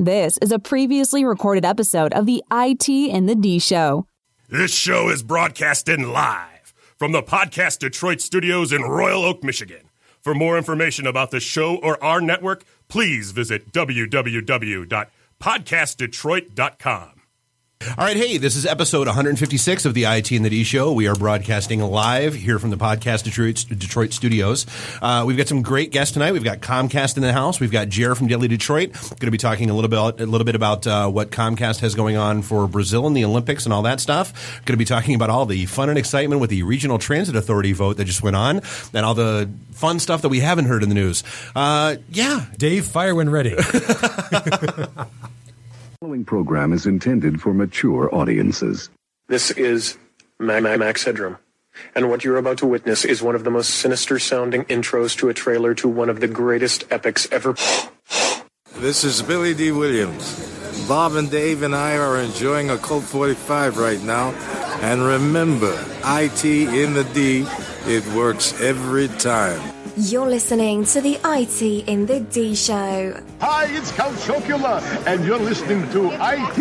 This is a previously recorded episode of the ITintheD Show. This show is broadcasting live from the Podcast Detroit studios in Royal Oak, Michigan. For more information about the show or our network, please visit www.podcastdetroit.com. All right, hey, this is episode 156 of the ITintheD Show. We are broadcasting live here from the Podcast Detroit studios. We've got some great guests tonight. We've got Comcast in the house. We've got Jer from Daily Detroit. Going to be talking a little bit about what Comcast has going on for Brazil and the Olympics and all that stuff. Going to be talking about all the fun and excitement with the Regional Transit Authority vote that just went on and all the fun stuff that we haven't heard in the news. Yeah. Dave, fire when ready. The following program is intended for mature audiences. This is Max Headroom, and what you're about to witness is one of the most sinister-sounding intros to a trailer to one of the greatest epics ever. This is Billy D. Williams. Bob and Dave and I are enjoying a Colt 45 right now, and remember, IT in the D, it works every time. You're listening to the IT in the D Show. Hi, it's Count Chocula, and you're listening to IT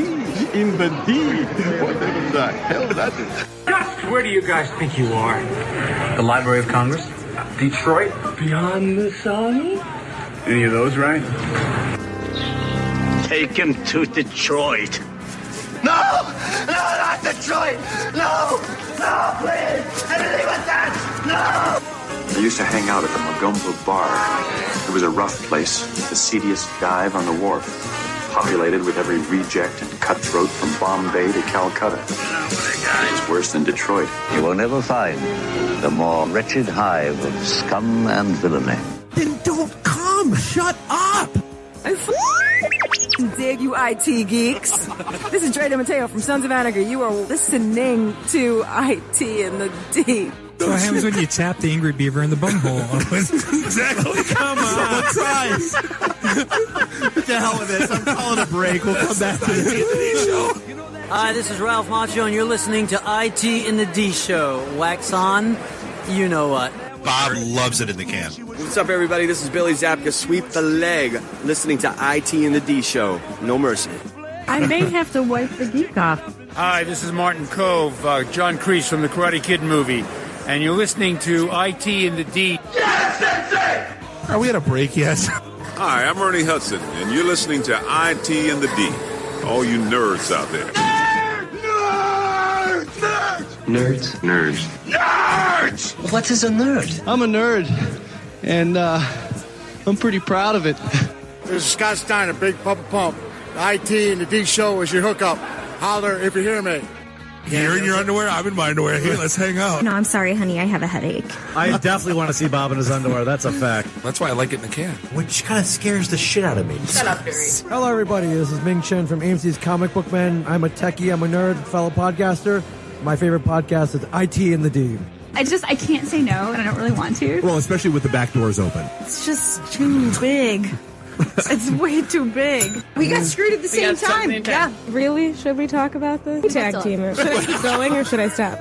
in the D. Whatever the hell that is. Just where do you guys think you are? The Library of Congress? Detroit? Beyond the sun? Any of those right? Take him to Detroit. No! No, not Detroit! No! No, please! Anything but that! No! I used to hang out at the Magumbo Bar. It was a rough place, the seediest dive on the wharf, populated with every reject and cutthroat from Bombay to Calcutta. It's worse than Detroit. You will never find the more wretched hive of scum and villainy. Then don't come! Shut up! I dig you IT geeks. This is Dre DeMatteo from Sons of Anarchy. You are listening to IT in the D. So what happens when you tap the angry beaver in the bunghole? Exactly. Come on. Tries. Get the hell with this. I'm calling a break. We'll come back to the show. Hi, this is Ralph Macchio, and you're listening to IT in the D Show. Wax on, you know what. Bob loves it in the can. What's up, everybody? This is Billy Zapka. Sweep the leg. Listening to IT in the D Show. No mercy. I may have to wipe the geek off. Hi, this is Martin Cove, John Kreese from the Karate Kid movie. And you're listening to IT in the D. Yes, Sensei! Are we at a break yet? Hi, I'm Ernie Hudson, and you're listening to IT in the D. All you nerds out there. Nerds? Nerds. Nerds! What is a nerd? I'm a nerd, and I'm pretty proud of it. This is Scott Steiner, Big Pump Pump. IT in the D Show is your hookup. Holler if you hear me. You're in your underwear, I'm in my underwear. Hey, let's hang out. No, I'm sorry, honey. I have a headache. I definitely want to see Bob in his underwear. That's a fact. That's why I like it in the can. Which kind of scares the shit out of me. Shut up, Barry. Hello, everybody. This is Ming Chen from AMC's Comic Book Man. I'm a techie. I'm a nerd, fellow podcaster. My favorite podcast is IT in the D. I can't say no, and I don't really want to. Well, especially with the back doors open. It's just too big. It's way too big. We got screwed at the same time. Yeah. Really? Should we talk about this? Tag team it. Should I keep going or should I stop?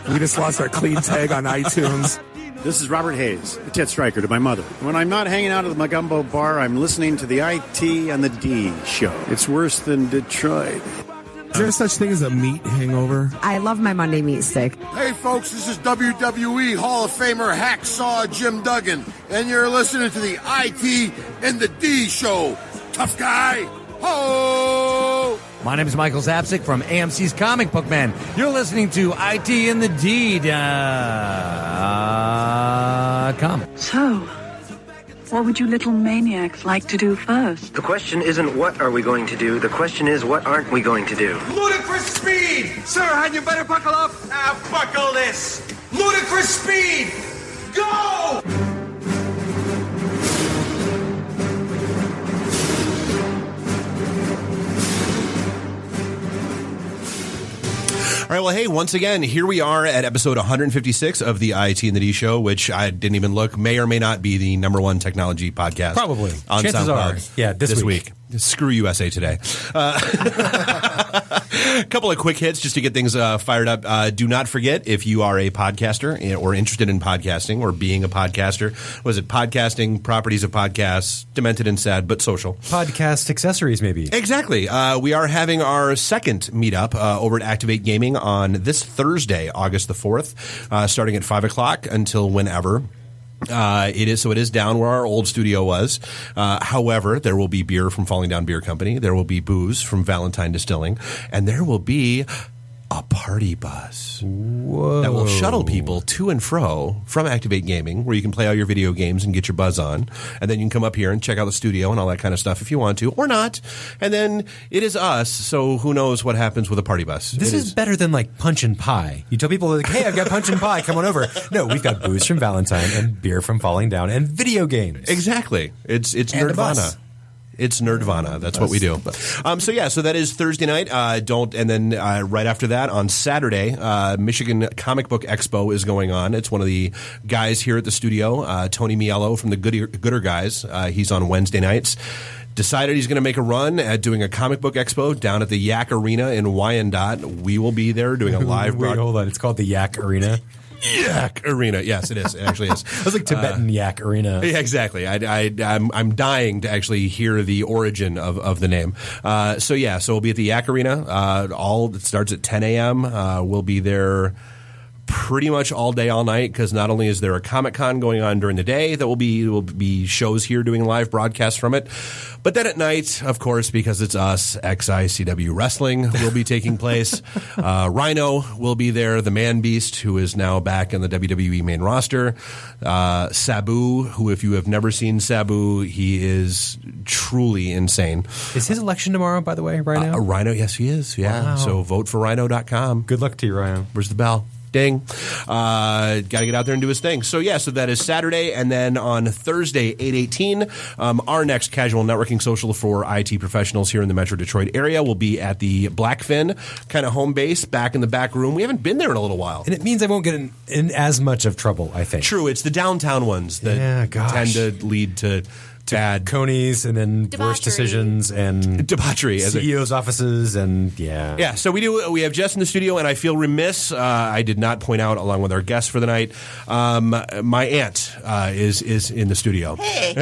We just lost our clean tag on iTunes. This is Robert Hayes, a tit striker to my mother. When I'm not hanging out at the Magumbo Bar, I'm listening to the IT and the D Show. It's worse than Detroit. Is there such thing as a meat hangover? I love my Monday meat steak. Hey, folks, this is WWE Hall of Famer Hacksaw Jim Duggan, and you're listening to the IT and the D Show. Tough guy. Ho! My name is Michael Zapsik from AMC's Comic Book Man. You're listening to IT in the D. Com. So, what would you little maniacs like to do first? The question isn't what are we going to do. The question is what aren't we going to do. Ludicrous speed! Sir, had you better buckle up? Buckle this! Ludicrous speed! Go! All right, well, hey, once again, here we are at episode 156 of the ITintheD Show, which I didn't even look, may or may not be the #1 technology podcast. Probably. On Chances SoundCloud are. Yeah, this week. Screw USA Today. A couple of quick hits just to get things fired up. Do not forget, if you are a podcaster or interested in podcasting or being a podcaster, was it podcasting, properties of podcasts, demented and sad, but social. Podcast accessories, maybe. Exactly. We are having our second meetup over at Activate Gaming on this Thursday, August the 4th, starting at 5 o'clock until whenever. It is down where our old studio was. However, there will be beer from Falling Down Beer Company. There will be booze from Valentine Distilling, and there will be a party bus that will shuttle people to and fro from Activate Gaming, where you can play all your video games and get your buzz on, and then you can come up here and check out the studio and all that kind of stuff if you want to, or not. And then it is us, so who knows what happens with a party bus. This is better than like punch and pie. You tell people, like, hey, I've got punch and pie, come on over. No, we've got booze from Valentine and beer from Falling Down and video games. Exactly. It's Nerdvana. It's Nerdvana. That's what we do. So that is Thursday night. And then right after that on Saturday, Michigan Comic Book Expo is going on. It's one of the guys here at the studio, Tony Mielo from the Gooder Guys. He's on Wednesday nights. Decided he's going to make a run at doing a comic book expo down at the Yak Arena in Wyandotte. We will be there doing a live broadcast. Wait, hold on. It's called the Yak Arena? Yak Arena. Yes, it is. It actually is. It was like Tibetan Yak Arena. Yeah, exactly. I'm dying to actually hear the origin of the name. So we'll be at the Yak Arena. It starts at 10 a.m. We'll be there pretty much all day, all night, because not only is there a Comic-Con going on during the day that will be shows here doing live broadcasts from it, but then at night, of course, because it's us, XICW Wrestling will be taking place. Rhino will be there, the Man Beast, who is now back in the WWE main roster. Sabu, who, if you have never seen Sabu, he is truly insane. Is his election tomorrow, by the way, Rhino? Rhino, yes, he is. Yeah. Wow. So vote for Rhino.com. Good luck to you, Rhino. Where's the bell? Ding. Got to get out there and do his thing. So that is Saturday. And then on Thursday, 8/18, our next casual networking social for IT professionals here in the Metro Detroit area will be at the Blackfin, kind of home base, back in the back room. We haven't been there in a little while. And it means I won't get in as much of trouble, I think. True. It's the downtown ones that tend to lead to bad conies and then worse decisions and debauchery, CEOs' offices, and So we have Jess in the studio, and I feel remiss. I did not point out, along with our guests for the night, my aunt is in the studio. Hey.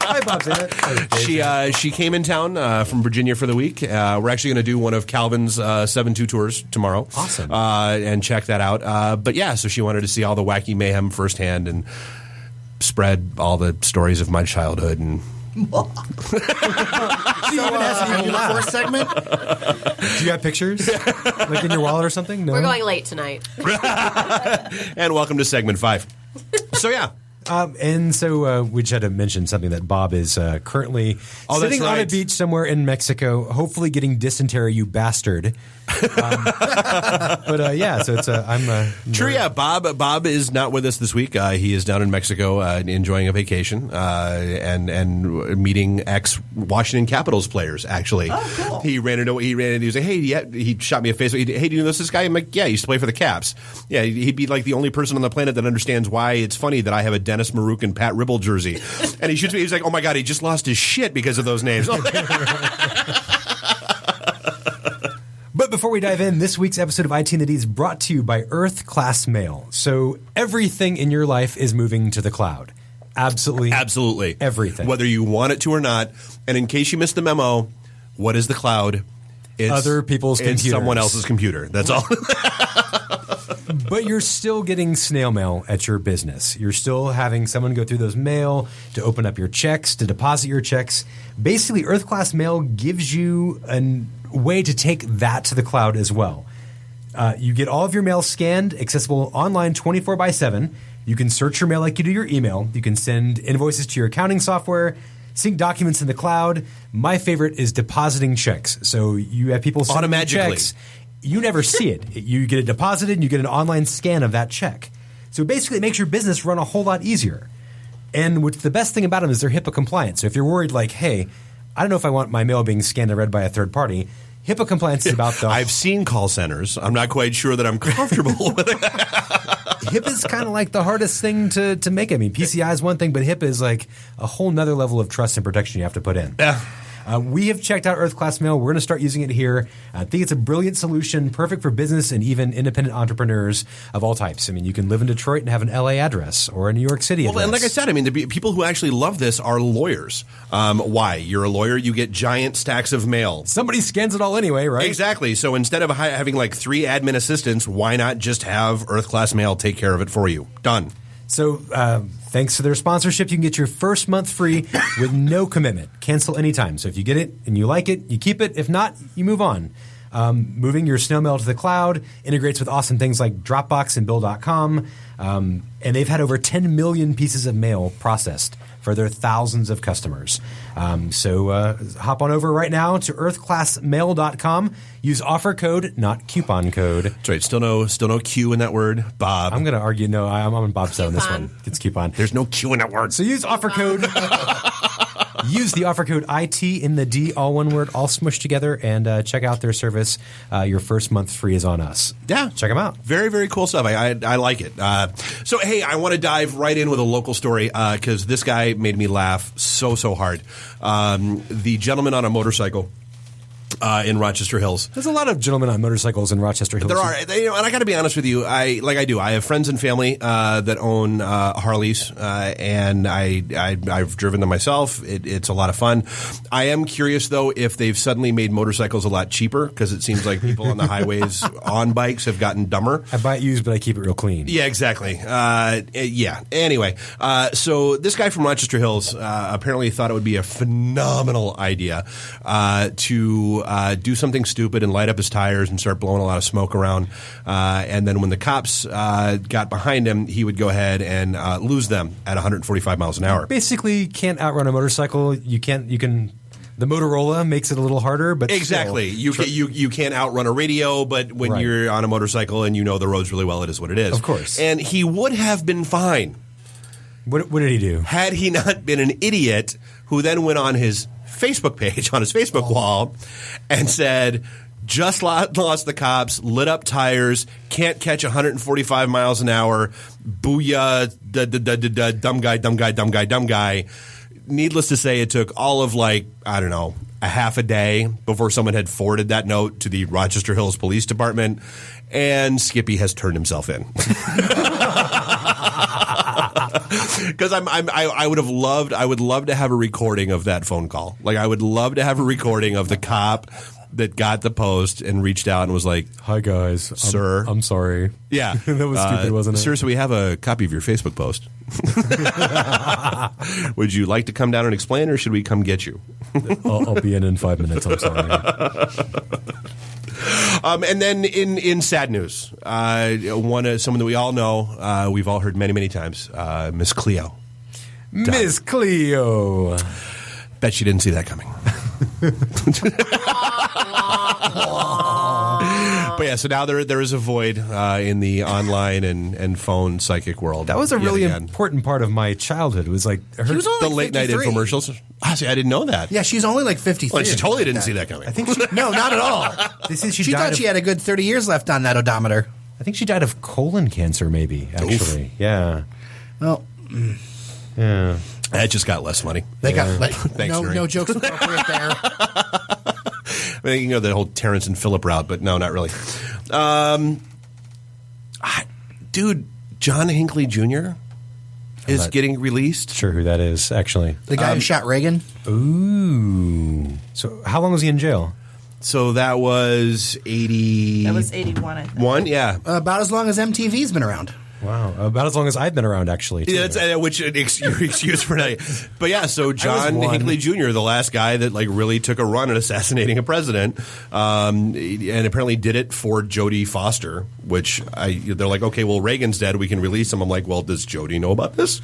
Hi, Bob's She came in town from Virginia for the week. We're actually going to do one of Calvin's 7-2 tours tomorrow. Awesome. And check that out. So she wanted to see all the wacky mayhem firsthand and spread all the stories of my childhood and She even has an Evil Force segment. Do you have pictures, like in your wallet or something? No. We're going late tonight. And welcome to segment 5. So we just had to mention something that Bob is currently sitting on a beach somewhere in Mexico, hopefully getting dysentery, you bastard. So it's I'm true. Yeah, Bob is not with us this week. He is down in Mexico enjoying a vacation and meeting ex-Washington Capitals players. Actually, cool. He ran into. He was like, hey, he shot me a face. Hey, do you know this guy? I'm like, yeah, he used to play for the Caps. Yeah, he'd be like the only person on the planet that understands why it's funny that I have a Dennis Maruk and Pat Ribble jersey. And he shoots me. He's like, oh my god, he just lost his shit because of those names. But before we dive in, this week's episode of ITintheD is brought to you by Earth Class Mail. So everything in your life is moving to the cloud. Absolutely. Everything. Whether you want it to or not. And in case you missed the memo, what is the cloud? It's other people's computers. It's someone else's computer. That's all. But you're still getting snail mail at your business. You're still having someone go through those mail to open up your checks, to deposit your checks. Basically, Earth Class Mail gives you a way to take that to the cloud as well. You get all of your mail scanned, accessible online 24/7. You can search your mail like you do your email. You can send invoices to your accounting software, sync documents in the cloud. My favorite is depositing checks. So you have people send checks. You never see it. You get it deposited and you get an online scan of that check. So basically it makes your business run a whole lot easier. And the best thing about them is they're HIPAA compliant. So if you're worried like, hey, I don't know if I want my mail being scanned and read by a third party, HIPAA compliance is about the... I've seen call centers. I'm not quite sure that I'm comfortable with it. HIPAA is kind of like the hardest thing to make. I mean, PCI is one thing, but HIPAA is like a whole nother level of trust and protection you have to put in. Yeah. We have checked out Earth Class Mail. We're going to start using it here. I think it's a brilliant solution, perfect for business and even independent entrepreneurs of all types. I mean, you can live in Detroit and have an LA address or a New York City address. And like I said, I mean, the people who actually love this are lawyers. Why? You're a lawyer, you get giant stacks of mail. Somebody scans it all anyway, right? Exactly. So instead of having like 3 admin assistants, why not just have Earth Class Mail take care of it for you? Done. So thanks to their sponsorship, you can get your first month free with no commitment. Cancel anytime. So if you get it and you like it, you keep it. If not, you move on. Moving your snail mail to the cloud integrates with awesome things like Dropbox and Bill.com. And they've had over 10 million pieces of mail processed for their thousands of customers. So hop on over right now to earthclassmail.com. Use offer code, not coupon code. That's right. Still no Q in that word, Bob. I'm going to argue. No, I'm on Bob's side on this one. It's coupon. There's no Q in that word. So use offer code. Use the offer code ITintheD, all one word, all smushed together, and check out their service. Your first month free is on us. Yeah. Check them out. Very, very cool stuff. I like it. So, hey, I want to dive right in with a local story because this guy made me laugh so hard. The gentleman on a motorcycle in Rochester Hills. There's a lot of gentlemen on motorcycles in Rochester Hills. There are, and I got to be honest with you. I have friends and family that own Harleys, and I've driven them myself. It's a lot of fun. I am curious though if they've suddenly made motorcycles a lot cheaper because it seems like people on the highways on bikes have gotten dumber. I buy it used, but I keep it real clean. Yeah, exactly. Yeah. Anyway, so this guy from Rochester Hills apparently thought it would be a phenomenal idea to do something stupid and light up his tires and start blowing a lot of smoke around. And then when the cops got behind him, he would go ahead and lose them at 145 miles an hour. Basically, can't outrun a motorcycle. You can. The Motorola makes it a little harder, but exactly. Still, you can't outrun a radio, but when you're on a motorcycle and you know the roads really well, it is what it is. Of course. And he would have been fine. What did he do? Had he not been an idiot who then went on his Facebook page, on his Facebook wall, and said, just lost the cops, lit up tires, can't catch 145 miles an hour, booyah, dumb guy. Needless to say, it took all of a half a day before someone had forwarded that note to the Rochester Hills Police Department, and Skippy has turned himself in. Because I would love to have a recording of that phone call. Like, I would love to have a recording of the cop that got the post and reached out and was like, "Hi guys, sir, I'm sorry." Yeah, that was stupid, wasn't it? Sir, so we have a copy of your Facebook post. Would you like to come down and explain, or should we come get you? I'll be in 5 minutes. I'm sorry. And then in sad news, someone that we all know, we've all heard many times, Miss Cleo. Miss Cleo. Bet she didn't see that coming. But yeah, so now there is a void in the online and phone psychic world. That was a really important part of my childhood. It was like the late night infomercials. I didn't know that. Yeah, she's only like 53. Well, she totally didn't see that coming. I think no, not at all. She thought she had a good 30 years left on that odometer. I think she died of colon cancer, maybe. Actually, Oof. Yeah. Well, yeah. That just got less money. They got Thanks, no jokes appropriate there. I mean, the whole Terrence and Phillip route, but no, not really. Dude, John Hinckley Jr. is getting released. Sure who that is, actually. The guy who shot Reagan? Ooh. So how long was he in jail? So that was 80... That was 81, I think. One, yeah. About as long as MTV's been around. Wow, about as long as I've been around, actually. Too. Yeah, that's which excuse for night. But yeah, so John Hinckley Jr., the last guy that really took a run at assassinating a president, and apparently did it for Jodie Foster. Which they're like, okay, well, Reagan's dead, we can release him. I'm like, well, does Jodie know about this?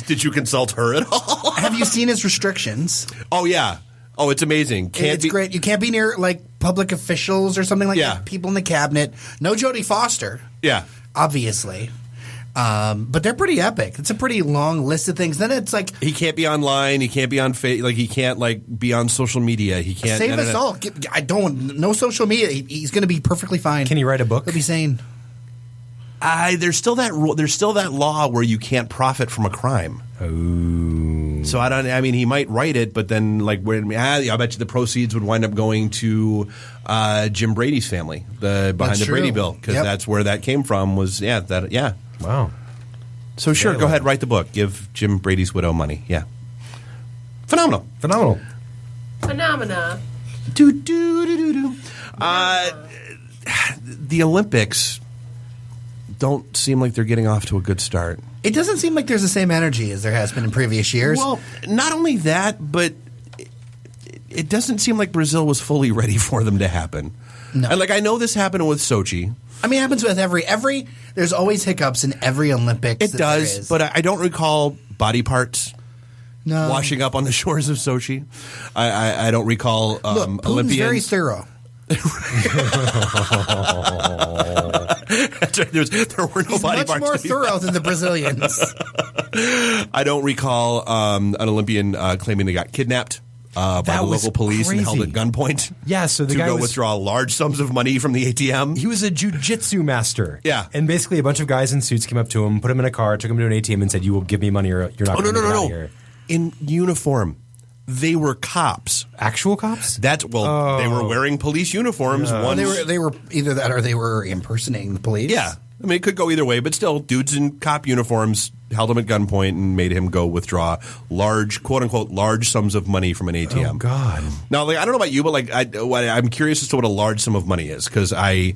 Did you consult her at all? Have you seen his restrictions? Oh yeah. Oh, it's amazing. It's great. You can't be near public officials or something like that. People in the cabinet. No Jodie Foster. Yeah. Obviously. But they're pretty epic. It's a pretty long list of things. Then it's like he can't be online. He can't be on he can't be on social media. He can't save us all. No social media. He's going to be perfectly fine. Can he write a book? He'll be sane. There's still that rule. There's still that law where you can't profit from a crime. Oh. So I mean, he might write it, but then I bet you the proceeds would wind up going to Jim Brady's family, behind the Brady Bill, because that's where that came from. Wow. So sure, go ahead, write the book. Give Jim Brady's widow money. Yeah. Phenomenal. Phenomena. The Olympics don't seem like they're getting off to a good start. It doesn't seem like there's the same energy as there has been in previous years. Well, not only that, but it doesn't seem like Brazil was fully ready for them to happen. No. And I know this happened with Sochi. I mean, it happens with every. There's always hiccups in every Olympics. It does, but I don't recall body parts washing up on the shores of Sochi. I don't recall Look, Putin's Olympians. very thorough. That's right. There were no He's body much parts. more thorough than the Brazilians. I don't recall an Olympian claiming they got kidnapped by the local police and held at gunpoint. Yeah, so the to guy go withdraw large sums of money from the ATM. He was a jiu-jitsu master. Yeah. And basically a bunch of guys in suits came up to him, put him in a car, took him to an ATM and said, "You will give me money or you're not going to get out of here." In uniform. They were cops. Actual cops? They were wearing police uniforms. Well, they were either that or they were impersonating the police. Yeah. I mean, it could go either way, but still, dudes in cop uniforms held him at gunpoint and made him go withdraw large, quote-unquote, large sums of money from an ATM. Oh, God. Now, I don't know about you, but I'm curious as to what a large sum of money is, because I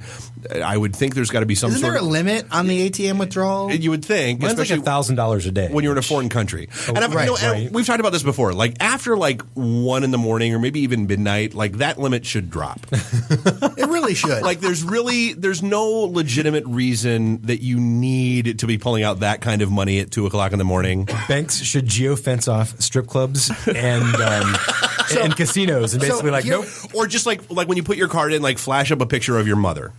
would think there's got to be some Isn't sort there a limit on the ATM withdrawal? You would think. Mine's especially $1,000 a day. when you're in a foreign country. Oh, And right. we've talked about this before. After 1 in the morning or maybe even midnight, that limit should drop. It really should. There's no legitimate reason that you need to be pulling out that kind of money at 2 o'clock in the morning. Banks should geo-fence off strip clubs and casinos and basically nope. Or just when you put your card in, flash up a picture of your mother.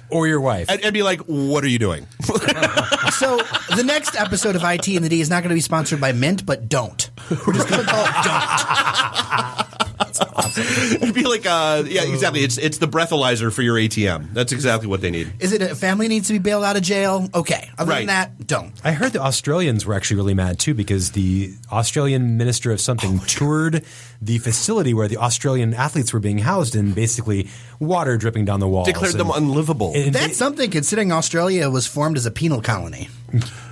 Or your wife. And be like, what are you doing? So the next episode of IT and the D is not going to be sponsored by Mint, but don't. We're just going to call it Don't. That's awesome. It'd be exactly. It's the breathalyzer for your ATM. That's exactly what they need. Is it a family needs to be bailed out of jail? Okay. Other than that, don't. I heard the Australians were actually really mad too because the Australian Minister of something toured the facility where the Australian athletes were being housed and basically water dripping down the walls. Declared them unlivable. That's something considering Australia was formed as a penal colony.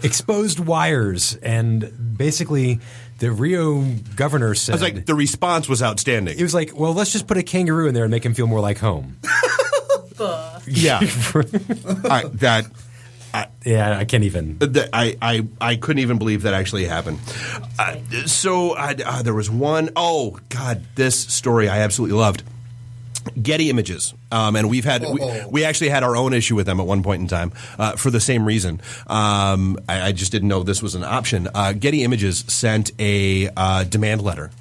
Exposed wires and basically the Rio governor said... I was the response was outstanding. It was well, let's just put a kangaroo in there and make him feel more like home. Yeah. All right, yeah, I can't even. I couldn't even believe that actually happened. There was one. Oh, God, this story I absolutely loved. Getty Images, and we actually had our own issue with them at one point in time for the same reason. I just didn't know this was an option. Getty Images sent a demand letter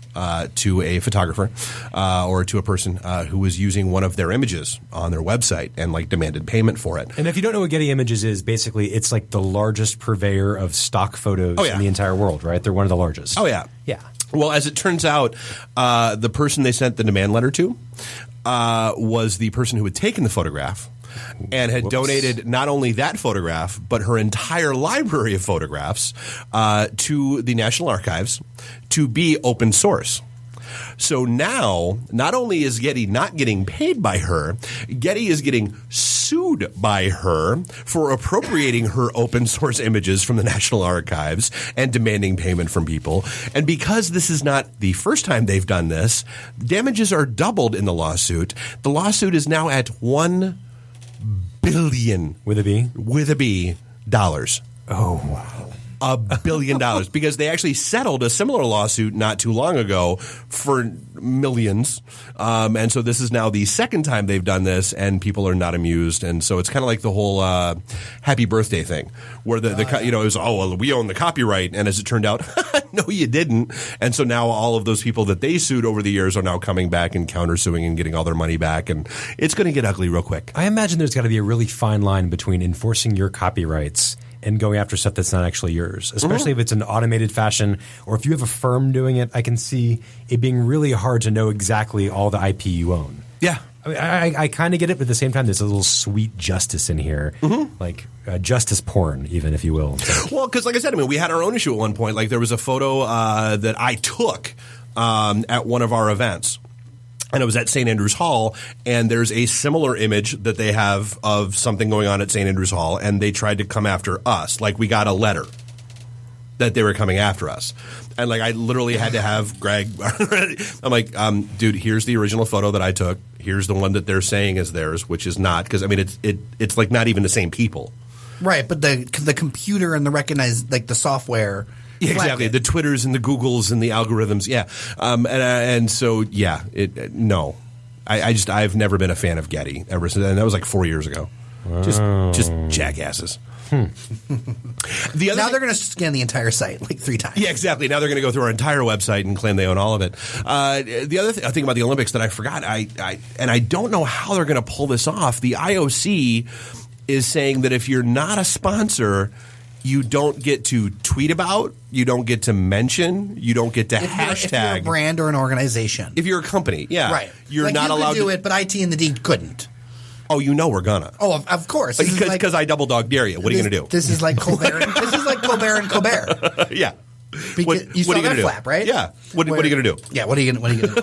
to a photographer or to a person who was using one of their images on their website and demanded payment for it. And if you don't know what Getty Images is, basically it's the largest purveyor of stock photos in the entire world, right? They're one of the largest. Oh, yeah. Yeah. Well, as it turns out, the person they sent the demand letter to was the person who had taken the photograph and had donated not only that photograph, but her entire library of photographs to the National Archives to be open source. So now, not only is Getty not getting paid by her, Getty is getting sued by her for appropriating her open source images from the National Archives and demanding payment from people. And because this is not the first time they've done this, damages are doubled in the lawsuit. The lawsuit is now at $1 billion. With a B? With a B, dollars. Oh, wow. $1 billion because they actually settled a similar lawsuit not too long ago for millions. And so this is now the second time they've done this and people are not amused. And so it's kind of like the whole happy birthday thing where it was, we own the copyright. And as it turned out, no, you didn't. And so now all of those people that they sued over the years are now coming back and countersuing and getting all their money back. And it's going to get ugly real quick. I imagine there's got to be a really fine line between enforcing your copyrights and going after stuff that's not actually yours, especially if it's an automated fashion or if you have a firm doing it. I can see it being really hard to know exactly all the IP you own. Yeah. I mean, I kind of get it, but at the same time, there's a little sweet justice in here, like justice porn, even, if you will. Well, because like I said, I mean, we had our own issue at one point. Like there was a photo that I took at one of our events. And it was at St. Andrews Hall, and there's a similar image that they have of something going on at St. Andrews Hall, and they tried to come after us. Like, we got a letter that they were coming after us. And, like, I literally had to have Greg – I'm like, dude, here's the original photo that I took. Here's the one that they're saying is theirs, which is not. Because, I mean, it's like not even the same people. Right, but the computer and the recognized – like the software – yeah, exactly. The Twitters and the Googles and the algorithms. Yeah. And so, yeah, no. I've never been a fan of Getty ever since. And that was like 4 years ago. Just jackasses. Now they're going to scan the entire site like 3 times. Yeah, exactly. Now they're going to go through our entire website and claim they own all of it. The other thing about the Olympics that I forgot, and I don't know how they're going to pull this off. The IOC is saying that if you're not a sponsor, you don't get to tweet about, you don't get to mention, you don't get to hashtag. If you're a brand or an organization. If you're a company, yeah. Right. You're like not you allowed could do to it, but ITintheD couldn't. Oh, you know we're gonna. Oh, of course. Because I double dog dare you. What are you going to do? This is like Colbert. This is like Colbert and Colbert. Yeah. Because you saw that flap, right? Yeah. What are you going to do? Yeah, what are you going to do?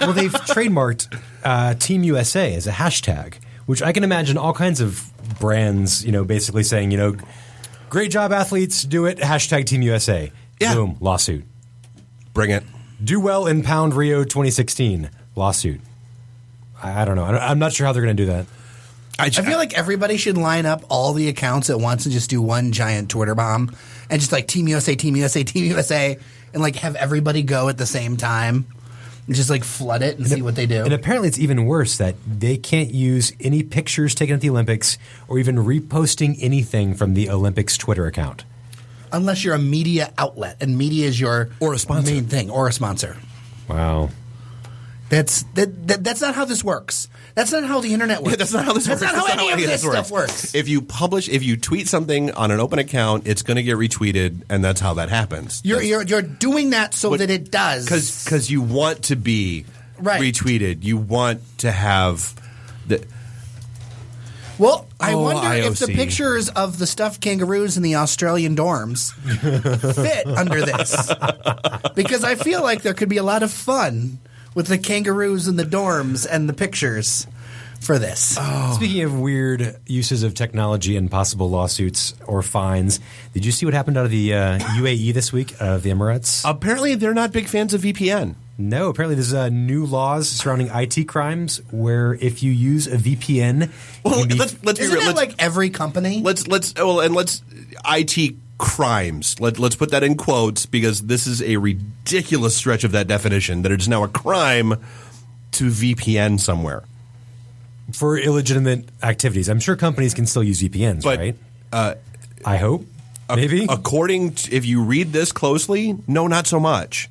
well, they've trademarked Team USA as a hashtag, which I can imagine all kinds of brands, basically saying, great job, athletes. Do it. Hashtag Team USA. Yeah. Boom. Lawsuit. Bring it. Do well in Pound Rio 2016. Lawsuit. I don't know. I'm not sure how they're going to do that. I feel like everybody should line up all the accounts at once and just do one giant Twitter bomb and just like Team USA, Team USA, Team USA, and like have everybody go at the same time. And just like flood it and see what they do. And apparently it's even worse that they can't use any pictures taken at the Olympics or even reposting anything from the Olympics Twitter account. Unless you're a media outlet and media is your or a sponsor. Main thing or a sponsor. Wow. That's not how this works. That's not how the internet works. Yeah, that's not how this works. That's not how any of this stuff works. If you tweet something on an open account, it's going to get retweeted, and that's how that happens. You're doing that so that it does. Because you want to be retweeted. You want to have the. Well, I wonder IOC. if the pictures of the stuffed kangaroos in the Australian dorms fit under this. Because I feel like there could be a lot of fun with the kangaroos in the dorms and the pictures for this. Oh. Speaking of weird uses of technology and possible lawsuits or fines, did you see what happened out of the UAE this week, of the Emirates? Apparently they're not big fans of VPN. No, apparently there's new laws surrounding IT crimes where if you use a VPN, let's be Isn't real. it like every company? Let's IT crimes. Let's put that in quotes because this is a ridiculous stretch of that definition that it's now a crime to VPN somewhere for illegitimate activities. I'm sure companies can still use VPNs, right? I hope. Maybe. According to, if you read this closely, no, not so much.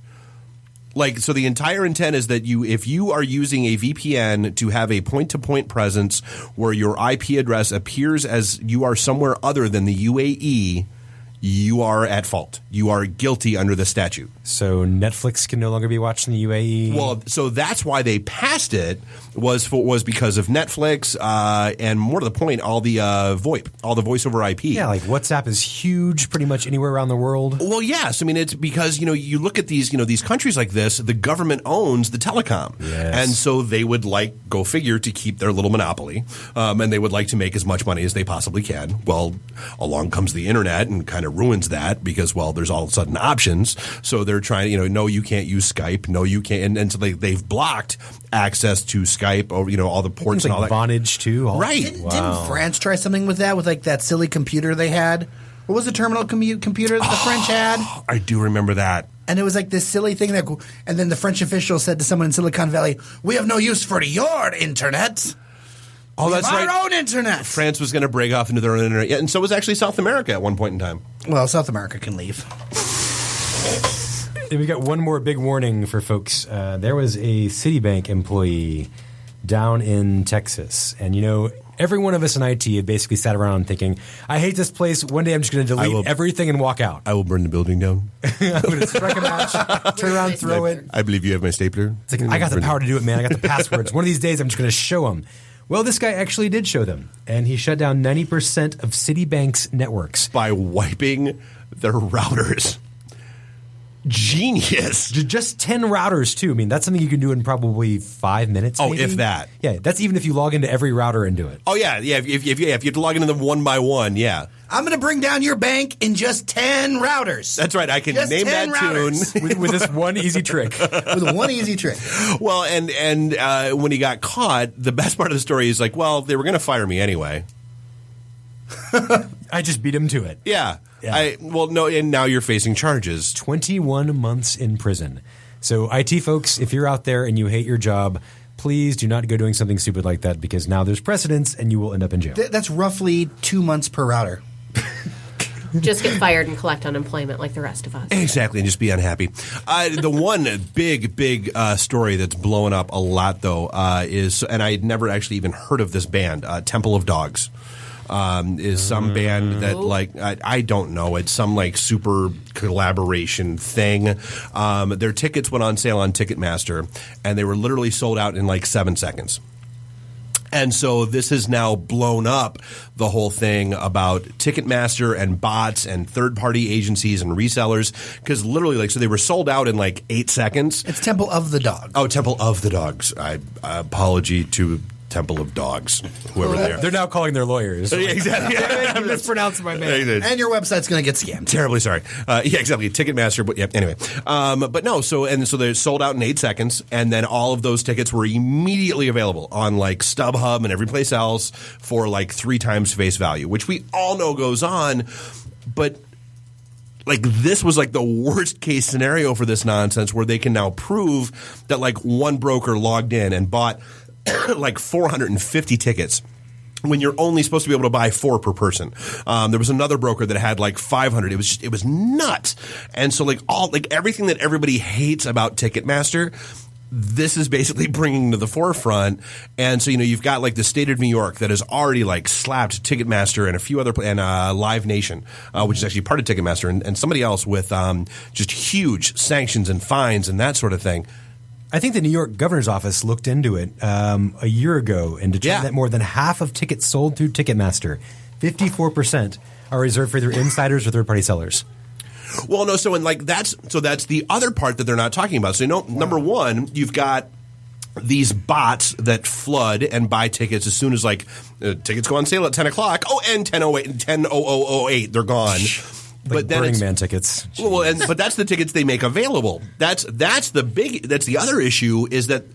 So the entire intent is that if you are using a VPN to have a point-to-point presence where your IP address appears as you are somewhere other than the UAE, you are at fault. You are guilty under the statute. So Netflix can no longer be watched in the UAE? Well, so that's why they passed it was because of Netflix and more to the point, all the VoIP, all the voice over IP. Yeah, like WhatsApp is huge pretty much anywhere around the world. Well, yes. I mean, it's because, you look at these, these countries like this, the government owns the telecom. Yes. And so they would go figure, to keep their little monopoly. And they would like to make as much money as they possibly can. Well, along comes the internet and kind of ruins that because, there's all of a sudden options. So they're trying, no, you can't use Skype. No, you can't. And so they've blocked access to Skype over, all the ports and all that. Vonage too. Right. Didn't France try something with that, with like that silly computer they had? What was the terminal computer that the French had? I do remember that. And it was like this silly thing and then the French official said to someone in Silicon Valley, "We have no use for your internet." Oh, that's right. Our own internet. France was going to break off into their own internet. Yeah, and so was actually South America at one point in time. Well, South America can leave. We got one more big warning for folks. There was a Citibank employee down in Texas. And, Every one of us in IT have basically sat around thinking, I hate this place. One day I'm just going to delete everything and walk out. I will burn the building down. I'm going to strike a match, turn around, throw it. I believe you have my stapler. It's like, I got the power to do it, man. I got the passwords. One of these days I'm just going to show them. Well, this guy actually did show them, and he shut down 90% of Citibank's networks. By wiping their routers. Genius. Just 10 routers, too. I mean, that's something you can do in probably 5 minutes, maybe. If that. Yeah, that's even if you log into every router and do it. Oh, yeah. If you have to log into them one by one, yeah. I'm going to bring down your bank in just 10 routers. That's right. I can just name that tune with this one easy trick. With one easy trick. Well, and when he got caught, the best part of the story is like, well, they were going to fire me anyway. I just beat him to it. Yeah. No, and now you're facing charges. 21 months in prison. So IT folks, if you're out there and you hate your job, please do not go doing something stupid like that because now there's precedence and you will end up in jail. That's roughly 2 months per router. Just get fired and collect unemployment like the rest of us. Exactly, and just be unhappy. The one big story that's blowing up a lot, though, is, and I had never actually even heard of this band, Temple of Dogs. Is some band that, like, I don't know. It's some, like, super collaboration thing. Their tickets went on sale on Ticketmaster, and they were literally sold out in, like, 7 seconds. And so this has now blown up the whole thing about Ticketmaster and bots and third-party agencies and resellers because literally, like, so they were sold out in, like, 8 seconds. It's Temple of the Dog. Oh, Temple of the Dogs. Apology to Temple of Dogs, whoever they are. They're now calling their lawyers. Yeah, exactly. I'm mispronouncing my name. And your website's going to get scammed. Terribly sorry. Yeah, exactly. Ticketmaster, but yeah, anyway. But no, so they're sold out in 8 seconds, and then all of those tickets were immediately available on like StubHub and every place else for like 3 times face value, which we all know goes on, but like this was like the worst case scenario for this nonsense where they can now prove that like one broker logged in and bought like 450 tickets when you're only supposed to be able to buy 4 per person. There was another broker that had like 500. It was nuts. And so like everything that everybody hates about Ticketmaster, this is basically bringing to the forefront. And so, you've got like the state of New York that has already like slapped Ticketmaster and a few other, and Live Nation, which is actually part of Ticketmaster, and somebody else with just huge sanctions and fines and that sort of thing. I think the New York governor's office looked into it a year ago and determined that more than half of tickets sold through Ticketmaster, 54%, are reserved for either insiders or third-party sellers. Well, no, that's the other part that they're not talking about. So, number one, you've got these bots that flood and buy tickets as soon as tickets go on sale at 10 o'clock. Oh, and 10:08, they're gone. But then Burning Man tickets. Well, but that's the tickets they make available. That's the other issue is that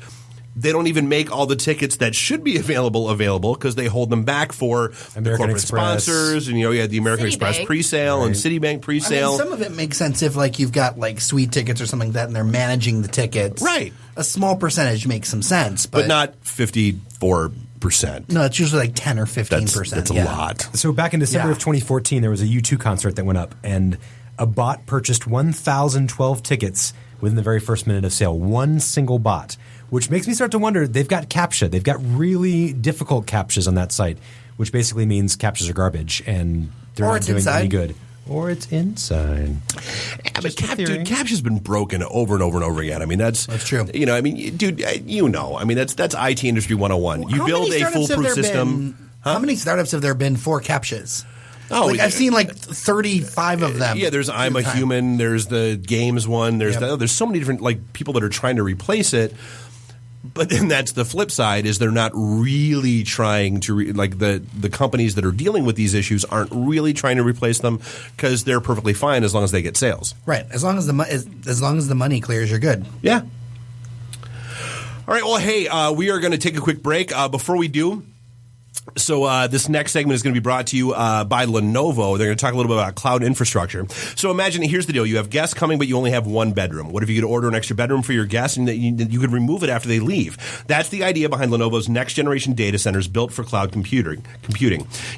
they don't even make all the tickets that should be available because they hold them back for the corporate Express sponsors and the American Express presale and Citibank presale. I mean, some of it makes sense if you've got Sweet Tickets or something like that and they're managing the tickets. Right. A small percentage makes some sense, but not 54%. No, it's usually 10 or 15%. That's a lot. So back in December of 2014, there was a U2 concert that went up, and a bot purchased 1,012 tickets within the very first minute of sale. One single bot, which makes me start to wonder, they've got CAPTCHA. They've got really difficult CAPTCHAs on that site, which basically means CAPTCHAs are garbage, and they're not doing any good. Or it's inside. Yeah, but CAPTCHA's been broken over and over and over again. I mean, that's true. I mean, dude, I mean, that's IT industry 101. You build a foolproof system. How many startups have there been for CAPTCHAs? Oh, I've seen 35 of them. Yeah, there's I'm a Human. There's the games one. There's so many different people that are trying to replace it. But then that's the flip side is they're not really trying to the companies that are dealing with these issues aren't really trying to replace them because they're perfectly fine as long as they get sales. Right. As long as the money clears, you're good. Yeah. All right. Well, hey, we are going to take a quick break. Before we do, so this next segment is going to be brought to you by Lenovo. They're going to talk a little bit about cloud infrastructure. So imagine, here's the deal. You have guests coming, but you only have one bedroom. What if you could order an extra bedroom for your guests and you could remove it after they leave? That's the idea behind Lenovo's next-generation data centers built for cloud computing.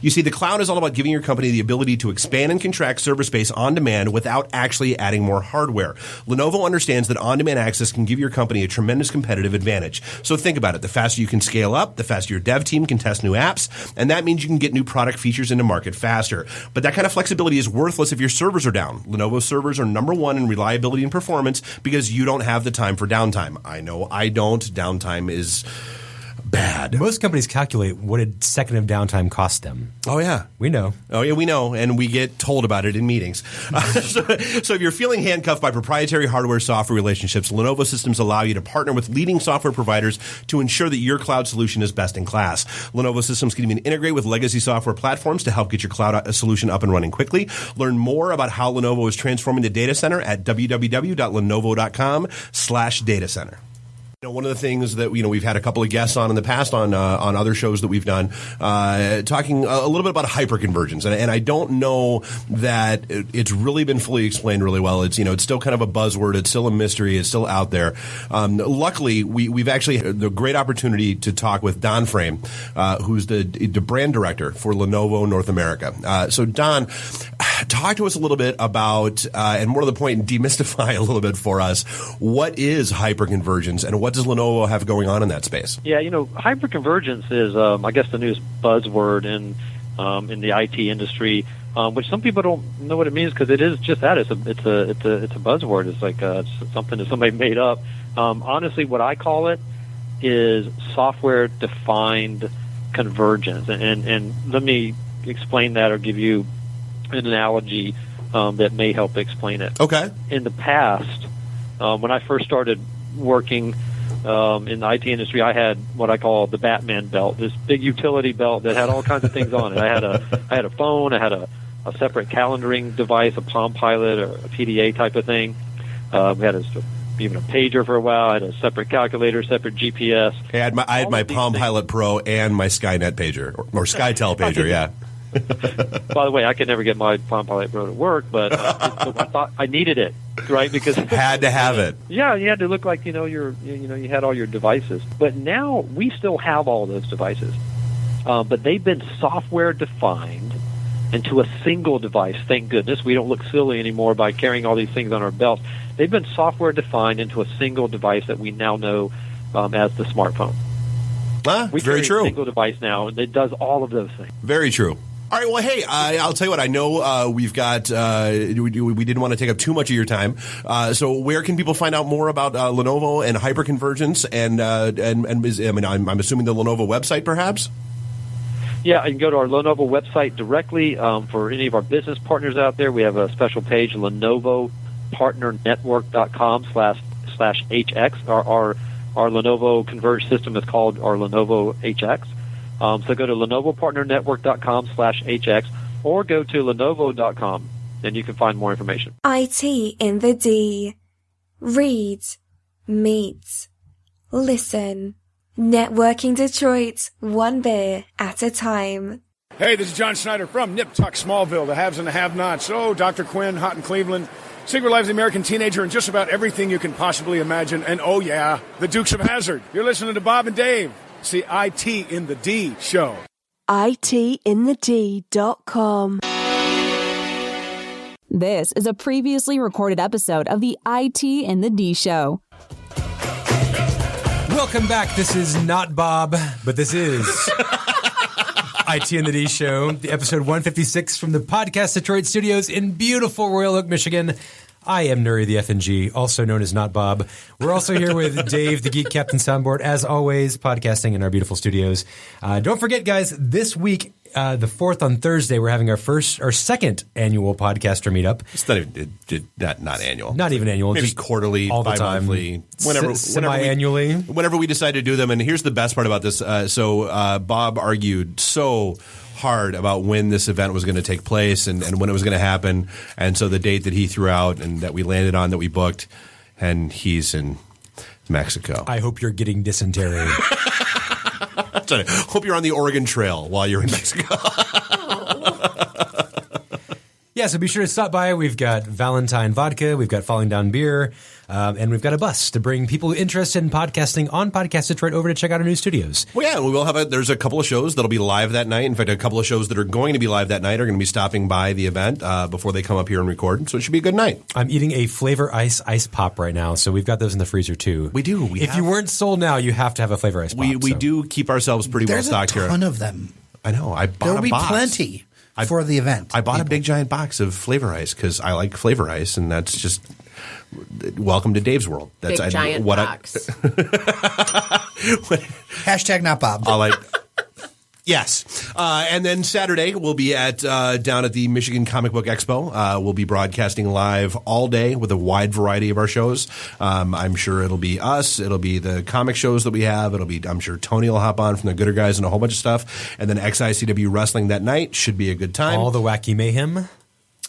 You see, the cloud is all about giving your company the ability to expand and contract server space on demand without actually adding more hardware. Lenovo understands that on-demand access can give your company a tremendous competitive advantage. So think about it. The faster you can scale up, the faster your dev team can test new apps, months. And that means you can get new product features into market faster. But that kind of flexibility is worthless if your servers are down. Lenovo servers are number one in reliability and performance because you don't have the time for downtime. I know I don't. Downtime is bad. Most companies calculate what a second of downtime costs them. Oh, yeah. We know. Oh, yeah, we know, and we get told about it in meetings. So if you're feeling handcuffed by proprietary hardware-software relationships, Lenovo systems allow you to partner with leading software providers to ensure that your cloud solution is best in class. Lenovo systems can even integrate with legacy software platforms to help get your cloud solution up and running quickly. Learn more about how Lenovo is transforming the data center at www.lenovo.com/datacenter. One of the things that we've had a couple of guests on in the past on other shows that we've done, talking a little bit about hyperconvergence, and I don't know that it's really been fully explained really well. It's it's still kind of a buzzword. It's still a mystery. It's still out there. Luckily, we've actually had the great opportunity to talk with Don Frame, who's the brand director for Lenovo North America. So Don, talk to us a little bit about, and more to the point, demystify a little bit for us, what is hyperconvergence and what does Lenovo have going on in that space? Yeah, hyperconvergence is, I guess, the newest buzzword in the IT industry, which some people don't know what it means because it is just that. It's a buzzword. It's like it's something that somebody made up. Honestly, what I call it is software-defined convergence, and let me explain that or give you an analogy that may help explain it. Okay. In the past, when I first started working in the IT industry, I had what I call the Batman belt, this big utility belt that had all kinds of things on it. I had a phone, I had a separate calendaring device, a Palm Pilot or a PDA type of thing. We had even a pager for a while. I had a separate calculator, separate GPS. Hey, I had my Palm Pilot Pro and my Skynet pager or SkyTel pager. Yeah. By the way, I could never get my Palm Pilot Pro to work, but I thought I needed it, right? Because had to have it. Yeah, you had to look like you had all your devices. But now we still have all those devices, but they've been software defined into a single device. Thank goodness we don't look silly anymore by carrying all these things on our belts. They've been software defined into a single device that we now know as the smartphone. We very carry true. A single device now, and it does all of those things. Very true. All right, well, hey, I'll tell you what. I know we've got we didn't want to take up too much of your time. So where can people find out more about Lenovo and hyperconvergence? And I'm assuming the Lenovo website, perhaps. Yeah, you can go to our Lenovo website directly. For any of our business partners out there, we have a special page, LenovoPartnerNetwork.com/HX. Our Lenovo Converge system is called our Lenovo HX. So go to LenovoPartnerNetwork.com/HX or go to Lenovo.com and you can find more information. IT in the D. Read, meet, listen. Networking Detroit, one beer at a time. Hey, this is John Schneider from Nip Tuck Smallville, the haves and the have-nots. Oh, Dr. Quinn, Hot in Cleveland. Secret Lives of the American Teenager, and just about everything you can possibly imagine. And oh yeah, the Dukes of Hazzard. You're listening to Bob and Dave. It's the IT in the D show. ITintheD.com. This is a previously recorded episode of the IT in the D show. Welcome back. This is not Bob, but this is IT in the D show, the episode 156 from the Podcast Detroit studios in beautiful Royal Oak, Michigan. I am Nuri the FNG, also known as Not Bob. We're also here with Dave, the Geek Captain Soundboard, as always, podcasting in our beautiful studios. Don't forget, guys, this week, the 4th on Thursday, we're having our second annual podcaster meetup. It's not annual. Not even annual. Maybe just quarterly, all the bi-monthly. time. Semi-annually. Whenever we decide to do them. And here's the best part about this. Bob argued so hard about when this event was going to take place and when it was going to happen. And so the date that he threw out and that we landed on, that we booked, and he's in Mexico. I hope you're getting dysentery. Hope you're on the Oregon Trail while you're in Mexico. Yeah, so be sure to stop by. We've got Valentine vodka, we've got Falling Down beer, and we've got a bus to bring people interested in podcasting on Podcast Detroit over to check out our new studios. Well, yeah, we will have there's a couple of shows that'll be live that night. In fact, a couple of shows that are going to be live that night are going to be stopping by the event before they come up here and record. So it should be a good night. I'm eating a Flavor Ice pop right now, so we've got those in the freezer too. We do. If you weren't sold now, you have to have a Flavor Ice pop. We do keep ourselves pretty well stocked here. There's a ton of them. I know. I bought There'll a be box. plenty for the event. I bought a big giant box of Flavor Ice because I like Flavor Ice, and that's just welcome to Dave's world. That's Big giant box. Hashtag not Bob. Yes. And then Saturday, we'll be down at the Michigan Comic Book Expo. We'll be broadcasting live all day with a wide variety of our shows. I'm sure it'll be us. It'll be the comic shows that we have. I'm sure Tony will hop on from the Gooder Guys and a whole bunch of stuff. And then XICW Wrestling that night should be a good time. All the wacky mayhem.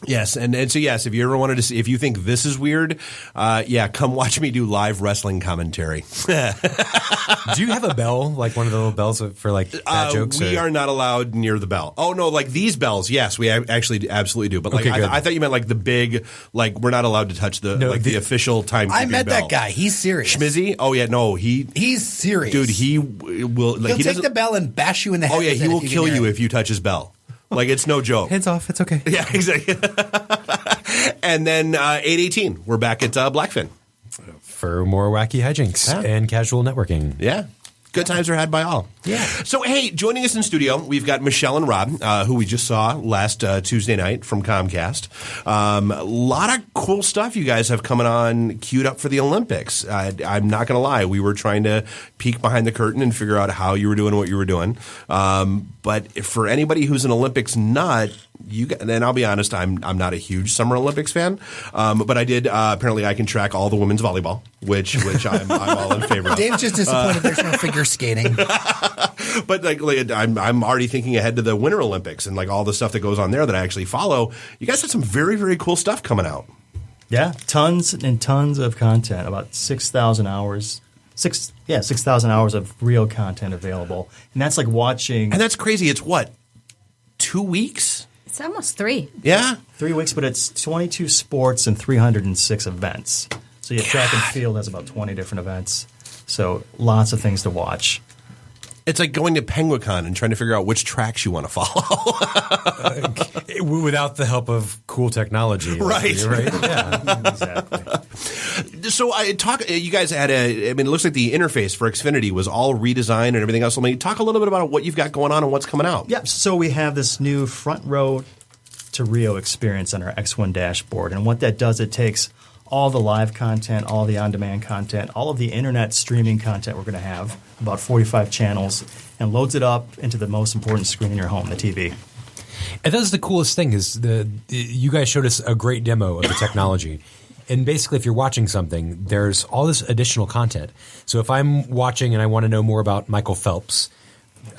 Yes, and so yes, if you ever wanted to see, if you think this is weird, come watch me do live wrestling commentary. Do you have a bell, like one of the little bells for like bad jokes? We are not allowed near the bell. Oh no, like these bells. Yes, we actually absolutely do. But like Okay, good. I thought you meant like the big, like we're not allowed to touch the official timekeeping bell. I met that guy. He's serious. Schmizzy? Oh yeah, no, he's serious, dude. He will. Like, He'll take the bell and bash you in the head. Oh yeah, with he it will if you kill can you hear if you touch his bell. Like it's no joke. Hands off. It's okay. Yeah, exactly. And then 8/18, we're back at Blackfin for more wacky hijinks and casual networking. Yeah. Good times are had by all. Yeah. So, hey, joining us in studio, we've got Michelle and Rob, who we just saw last Tuesday night from Comcast. A lot of cool stuff you guys have coming on queued up for the Olympics. I'm not going to lie. We were trying to peek behind the curtain and figure out how you were doing what you were doing. But for anybody who's an Olympics nut, and I'll be honest, I'm not a huge Summer Olympics fan, but I did. Apparently, I can track all the women's volleyball, which I'm all in favor of. Dave's just disappointed there's no figure skating. But like I'm already thinking ahead to the Winter Olympics and like all the stuff that goes on there that I actually follow. You guys have some very, very cool stuff coming out. Yeah, tons and tons of content. About 6,000 hours. 6,000 hours of real content available, and that's like watching. And that's crazy. It's what, 2 weeks? It's almost 3. Yeah, 3 weeks, but it's 22 sports and 306 events. So your track and field has about 20 different events. So lots of things to watch. It's like going to Penguicon and trying to figure out which tracks you want to follow. Without the help of cool technology. Right. Yeah, exactly. So you guys had it looks like the interface for Xfinity was all redesigned and everything else. Talk a little bit about what you've got going on and what's coming out. Yep. So we have this new front row to Rio experience on our X1 dashboard. And what that does, it takes all the live content, all the on-demand content, all of the internet streaming content we're going to have, about 45 channels, and loads it up into the most important screen in your home, the TV. And that's the coolest thing is you guys showed us a great demo of the technology. And basically, if you're watching something, there's all this additional content. So if I'm watching and I want to know more about Michael Phelps,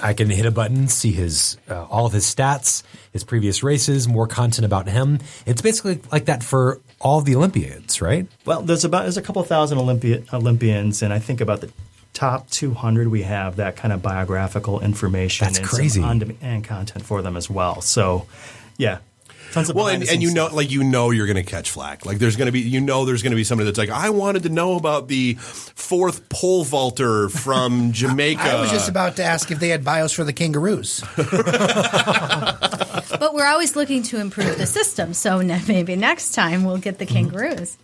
I can hit a button, see his all of his stats, his previous races, more content about him. It's basically like that for all the Olympiads, right? Well, there's a couple thousand Olympians, and I think about the top 200 we have that kind of biographical information. That's and crazy. some on-demand content for them as well. So, yeah. Tons of and you're going to catch flack. Like there's going to be somebody that's like, I wanted to know about the fourth pole vaulter from Jamaica. I was just about to ask if they had bios for the kangaroos. But we're always looking to improve the system, so maybe next time we'll get the kangaroos.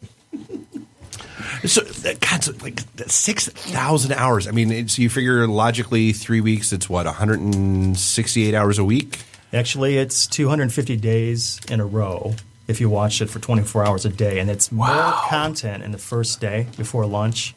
So, God, so like 6,000 hours. So you figure logically 3 weeks, it's what, 168 hours a week? Actually, it's 250 days in a row if you watch it for 24 hours a day. And it's more content in the first day before lunch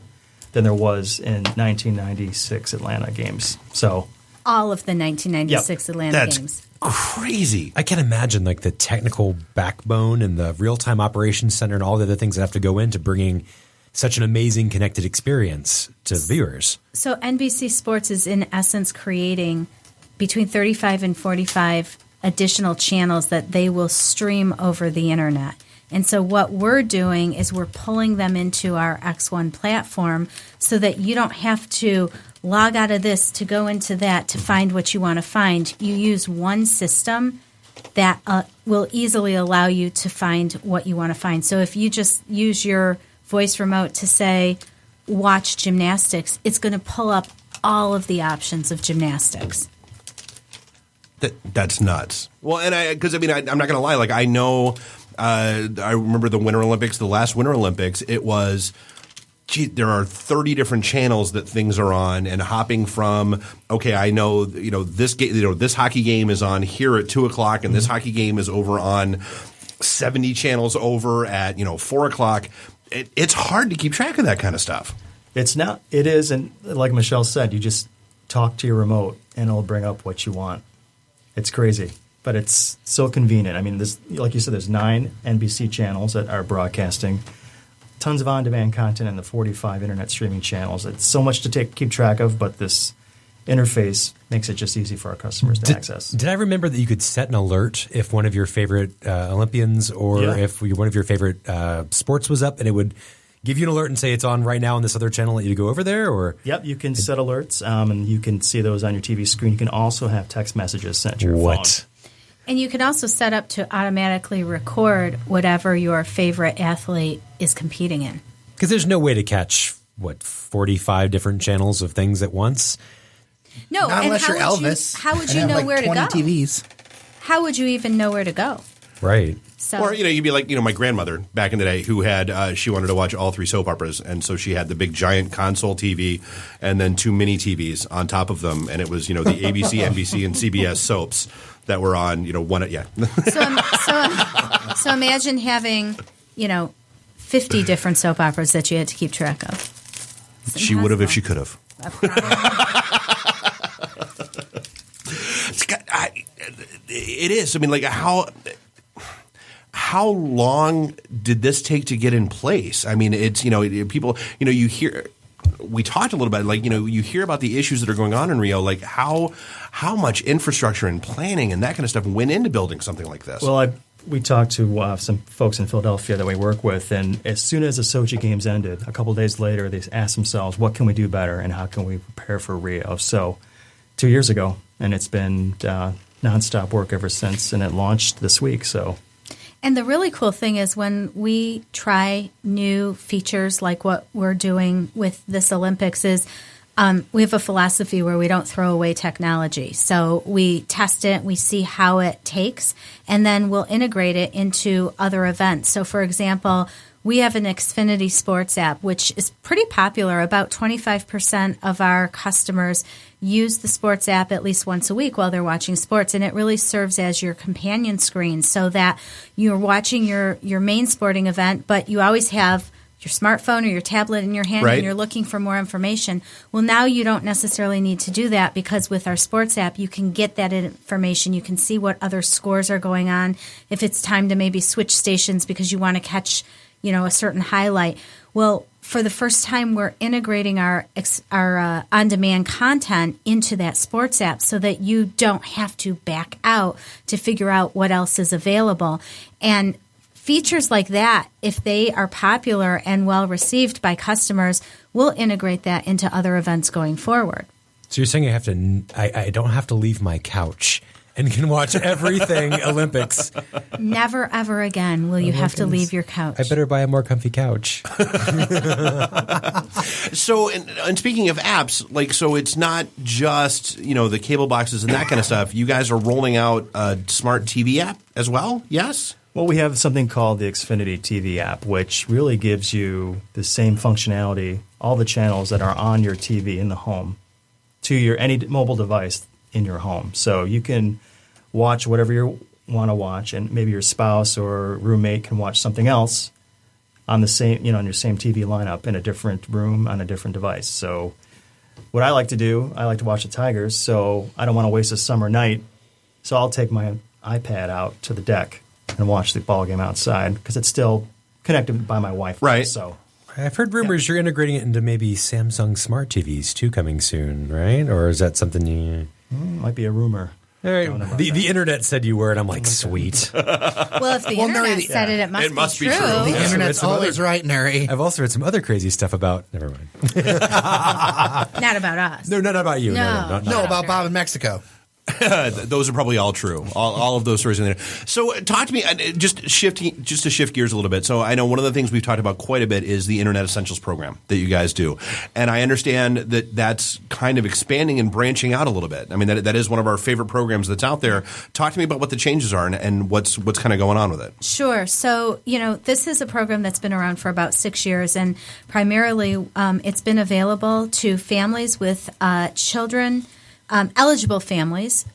than there was in 1996 Atlanta games. So all of the 1996 Atlanta games. Crazy. I can't imagine like the technical backbone and the real-time operations center and all the other things that have to go into bringing such an amazing connected experience to viewers. So NBC Sports is in essence creating between 35 and 45 additional channels that they will stream over the internet. And so what we're doing is we're pulling them into our X1 platform so that you don't have to log out of this to go into that to find what you want to find. You use one system that will easily allow you to find what you want to find. So if you just use your voice remote to say, watch gymnastics, it's going to pull up all of the options of gymnastics. That's nuts. Well, and I'm not going to lie. Like I know, I remember the Winter Olympics, the last Winter Olympics. It was gee, there are 30 different channels that things are on, and hopping from, okay, I know, this this hockey game is on here at 2:00, and this hockey game is over on 70 channels over at 4:00. It's hard to keep track of that kind of stuff. It's not. It is, and like Michelle said, you just talk to your remote, and it'll bring up what you want. It's crazy, but it's so convenient. I mean, like you said, there's 9 NBC channels that are broadcasting. Tons of on-demand content and the 45 internet streaming channels. It's so much to keep track of, but this interface makes it just easy for our customers to access. Did I remember that you could set an alert if one of your favorite Olympians or if one of your favorite sports was up, and it would give you an alert and say it's on right now on this other channel, let you to go over there? Or Yep, you can set alerts, and you can see those on your TV screen. You can also have text messages sent to your phone. And you can also set up to automatically record whatever your favorite athlete is competing in. Because there's no way to catch, 45 different channels of things at once? No, not unless you're Elvis. How would you know where to go? 20 TVs. How would you even know where to go? Right. So, or, you'd be like, my grandmother back in the day who had, she wanted to watch all 3 soap operas. And so she had the big giant console TV and then 2 mini TVs on top of them. And it was, the ABC, NBC, and CBS soaps that were on, one, yeah. So imagine having, 50 different soap operas that you had to keep track of. She would have if she could have. It is. I mean, like, how long did this take to get in place? I mean, it's, people, you hear, we talked a little bit, like, you hear about the issues that are going on in Rio, like how much infrastructure and planning and that kind of stuff went into building something like this. Well, we talked to some folks in Philadelphia that we work with, and as soon as the Sochi Games ended, a couple of days later, they asked themselves, what can we do better and how can we prepare for Rio? So 2 years ago, and it's been nonstop work ever since, and it launched this week. And the really cool thing is when we try new features like what we're doing with this Olympics is we have a philosophy where we don't throw away technology. So we test it, we see how it takes, and then we'll integrate it into other events. So, for example, we have an ITintheD Sports app, which is pretty popular. About 25% of our customers use the sports app at least once a week while they're watching sports, and it really serves as your companion screen so that you're watching your main sporting event, but you always have your smartphone or your tablet in your hand and you're looking for more information. Well, now you don't necessarily need to do that because with our sports app, you can get that information. You can see what other scores are going on. If it's time to maybe switch stations because you want to catch, a certain highlight. Well, for the first time, we're integrating our on-demand content into that sports app so that you don't have to back out to figure out what else is available. And features like that, if they are popular and well received by customers, we'll integrate that into other events going forward. So you're saying I don't have to leave my couch and can watch everything Olympics. Never, ever again will you have to leave your couch. I better buy a more comfy couch. So, and speaking of apps, so it's not just, the cable boxes and that kind of stuff. You guys are rolling out a smart TV app as well, yes? Well, we have something called the ITintheD TV app, which really gives you the same functionality, all the channels that are on your TV in the home, to any mobile device in your home. So you can watch whatever you want to watch, and maybe your spouse or roommate can watch something else on the same, on your same TV lineup in a different room on a different device. So what I like to do, I like to watch the Tigers, so I don't want to waste a summer night. So I'll take my iPad out to the deck and watch the ball game outside because it's still connected by my Wi-Fi. Right. So I've heard rumors you're integrating it into maybe Samsung smart TVs too coming soon, right? Or is that something you... might be a rumor. All right. The internet said you were, and I'm like, sweet. Well, if the internet said it must be true. The internet's always right, Neri. I've also read some other crazy stuff about... Never mind. Not about us. No, not about you. No, about Bob in Mexico. Those are probably all true. All of those stories in there. So talk to me, just to shift gears a little bit. So I know one of the things we've talked about quite a bit is the Internet Essentials program that you guys do. And I understand that that's kind of expanding and branching out a little bit. I mean, that is one of our favorite programs that's out there. Talk to me about what the changes are and what's kind of going on with it. Sure. So, this is a program that's been around for about 6 years, and primarily it's been available to families with children, eligible families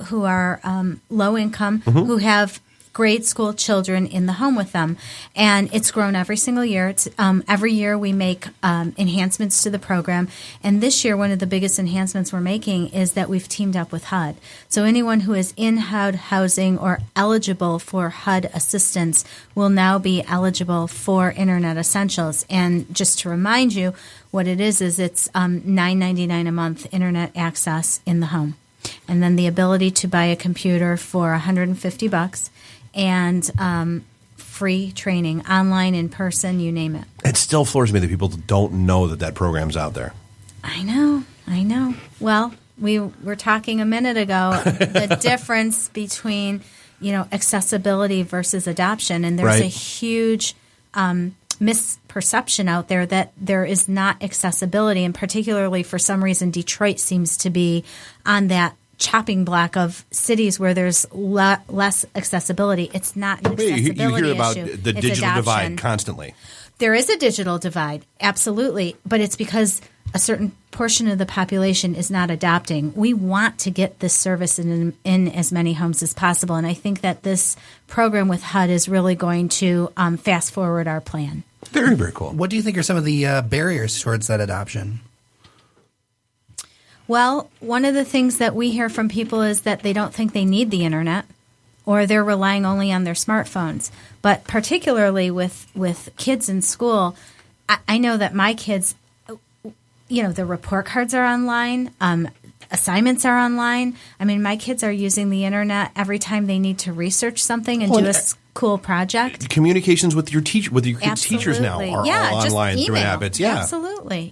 who are low income, who have grade school children in the home with them. And it's grown every single year. It's every year we make enhancements to the program. And this year, one of the biggest enhancements we're making is that we've teamed up with HUD. So anyone who is in HUD housing or eligible for HUD assistance will now be eligible for Internet Essentials. And just to remind you, what it is it's $9.99 a month Internet access in the home. And then the ability to buy a computer for $150 and free training, online, in person, you name it. It still floors me that people don't know that program's out there. I know. Well, we were talking a minute ago the difference between accessibility versus adoption, and there's a huge misperception out there that there is not accessibility, and particularly for some reason Detroit seems to be on that chopping block of cities where there's less accessibility. It's not an accessibility issue. You hear about the It's digital adoption. divide constantly. There is a digital divide, absolutely, but it's because a certain portion of the population is not adopting. We want to get this service in as many homes as possible, and I think that this program with HUD is really going to fast forward our plan. Very, very cool. What do you think are some of the barriers towards that adoption? Well, one of the things that we hear from people is that they don't think they need the internet, or they're relying only on their smartphones. But particularly with kids in school, I know that my kids, the report cards are online, assignments are online. I mean, my kids are using the internet every time they need to research something and do a cool project. Communications with your teachers now are all online through habits. Yeah,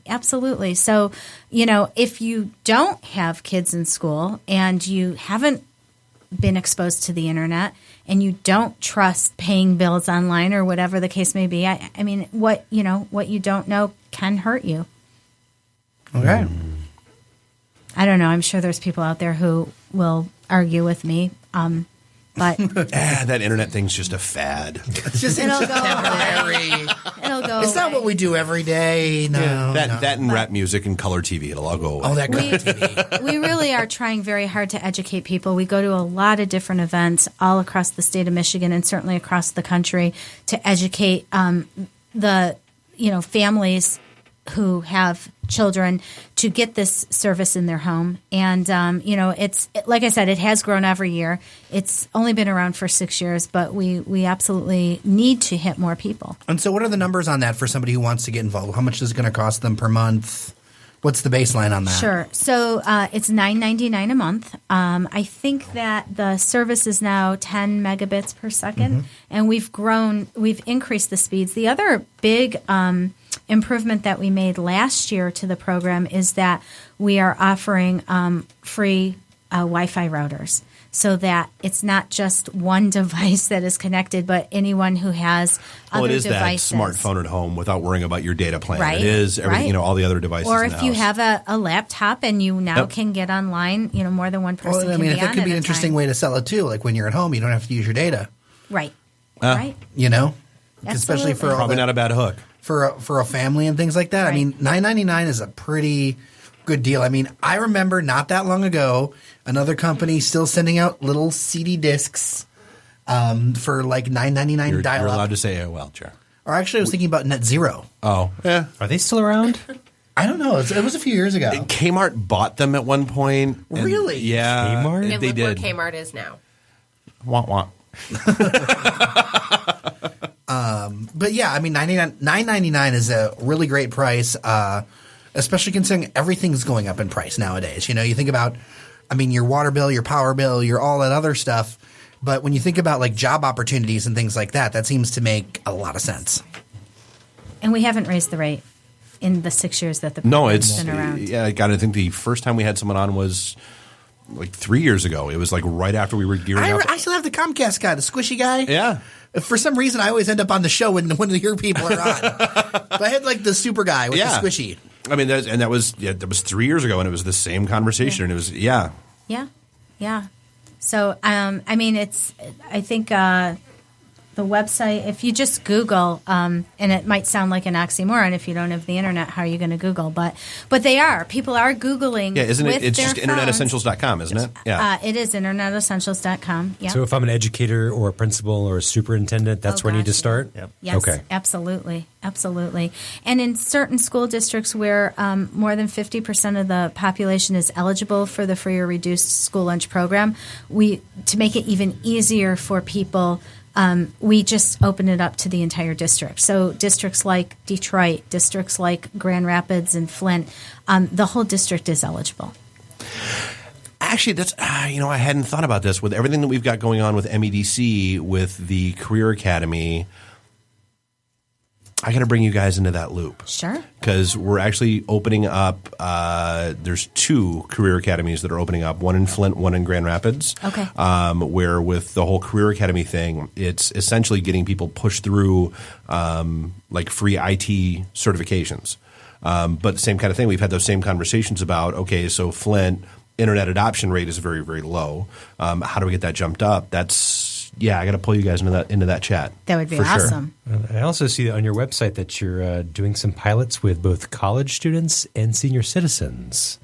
absolutely. So, if you don't have kids in school and you haven't been exposed to the internet and you don't trust paying bills online or whatever the case may be, I mean, what you don't know can hurt you. Okay. I don't know. I'm sure there's people out there who will argue with me. But that internet thing's just a fad. It's just temporary. It'll go. It's not what we do every day. No, that and rap music and color TV. It'll all go away. Oh, that color TV. We really are trying very hard to educate people. We go to a lot of different events all across the state of Michigan and certainly across the country to educate the families who have children to get this service in their home. And, it's like I said, it has grown every year. It's only been around for 6 years, but we absolutely need to hit more people. And so what are the numbers on that for somebody who wants to get involved? How much is it going to cost them per month? What's the baseline on that? Sure. So it's $9.99 a month. I think that the service is now 10 megabits per second, and we've increased the speeds. The other big improvement that we made last year to the program is that we are offering free Wi-Fi routers, so that it's not just one device that is connected, but anyone who has other devices. Well, it is that smartphone at home without worrying about your data plan. Right. It is everything, all the other devices. Or in the if you house. have a laptop and you now can get online, more than one person can be on that could be an at a interesting time. way to sell it too. Like when you're at home, you don't have to use your data. Right. Right. Especially for probably not a bad hook for a family and things like that. Right. I mean, $9.99 is a pretty good deal. I mean, I remember not that long ago, another company still sending out little CD discs for like $9.99 dial-up. You're allowed to say AOL, Chair. Or actually, I was thinking about Net Zero. Oh, yeah. Are they still around? I don't know. It was a few years ago. Kmart bought them at one point. Really? Yeah. Kmart? And they look did. where Kmart is now. Wah, wah. But yeah, I mean, $9.99 is a really great price, especially considering everything's going up in price nowadays. You think about, your water bill, your power bill, your all that other stuff. But when you think about like job opportunities and things like that, that seems to make a lot of sense. And we haven't raised the rate in the 6 years that the No, program's it's been around. yeah. I think the first time we had someone on was like 3 years ago. It was like right after we were gearing up. I still have the Comcast guy, the squishy guy. Yeah. For some reason, I always end up on the show when your people are on. But I had like the super guy with the squishy. I mean, that was 3 years ago, and it was the same conversation. And it was Yeah. So, I mean, I think the website, if you just Google, and it might sound like an oxymoron if you don't have the internet, how are you going to Google? But they are. People are Googling. Yeah, isn't it? It's just phones. internetessentials.com, isn't it? Yeah. It is internetessentials.com. Yeah. So if I'm an educator or a principal or a superintendent, that's where I need to start? Yep. Yes, okay. Absolutely. And in certain school districts where more than 50% of the population is eligible for the free or reduced school lunch program, to make it even easier for people, we just open it up to the entire district. So districts like Detroit, districts like Grand Rapids and Flint, the whole district is eligible. Actually, that's I hadn't thought about this. With everything that we've got going on with MEDC, with the Career Academy, I got to bring you guys into that loop. Sure. Because we're actually opening up, there's 2 career academies that are opening up, one in Flint, one in Grand Rapids. Okay. Where with the whole career academy thing, it's essentially getting people pushed through like free IT certifications. But the same kind of thing, we've had those same conversations about, okay, so Flint, internet adoption rate is very, very low. How do we get that jumped up? I got to pull you guys into that chat. That would be awesome. Sure. I also see on your website that you're doing some pilots with both college students and senior citizens.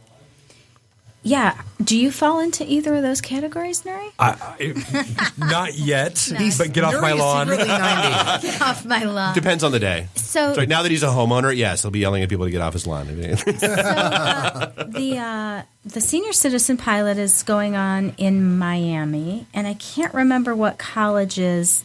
Yeah. Do you fall into either of those categories, Nuri? Not yet, Nice. but get off my lawn. Get off my lawn. Depends on the day. So like now that he's a homeowner, yes, he'll be yelling at people to get off his lawn. The senior citizen pilot is going on in Miami, and I can't remember what colleges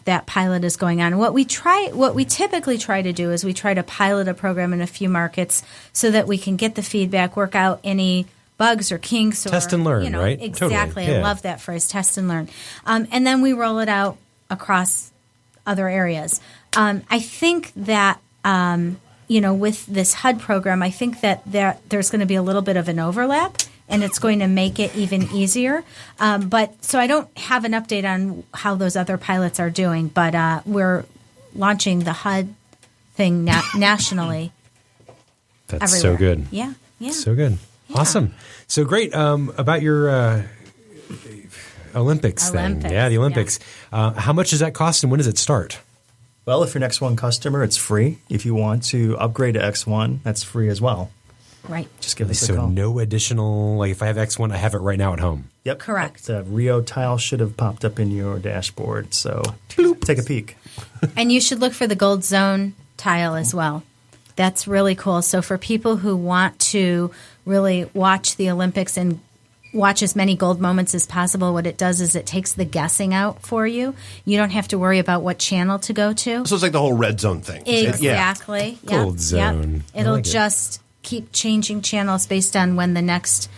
that pilot is going on. What we typically try to do is we try to pilot a program in a few markets so that we can get the feedback, work out any bugs or kinks. Test and learn, right? Exactly. Totally. Yeah. I love that phrase, test and learn. And then we roll it out across other areas. I think that, with this HUD program, I think that there's going to be a little bit of an overlap, and it's going to make it even easier. So I don't have an update on how those other pilots are doing, but we're launching the HUD thing nationally. That's everywhere. so good. Yeah. So good. Yeah. Awesome. So great. About your Olympics thing. Yeah, the Olympics. Yeah. How much does that cost, and when does it start? Well, if you're an X1 customer, it's free. If you want to upgrade to X1, that's free as well. Right. Just give us a call. So no additional, like if I have X1, I have it right now at home. Yep. Correct. The Rio tile should have popped up in your dashboard, so take a peek. And you should look for the Gold Zone tile as well. That's really cool. So for people who want to really watch the Olympics and watch as many gold moments as possible, what it does is it takes the guessing out for you. You don't have to worry about what channel to go to. So it's like the whole red zone thing. Exactly. Yeah. Gold zone. Yep. It'll just keep changing channels based on when the next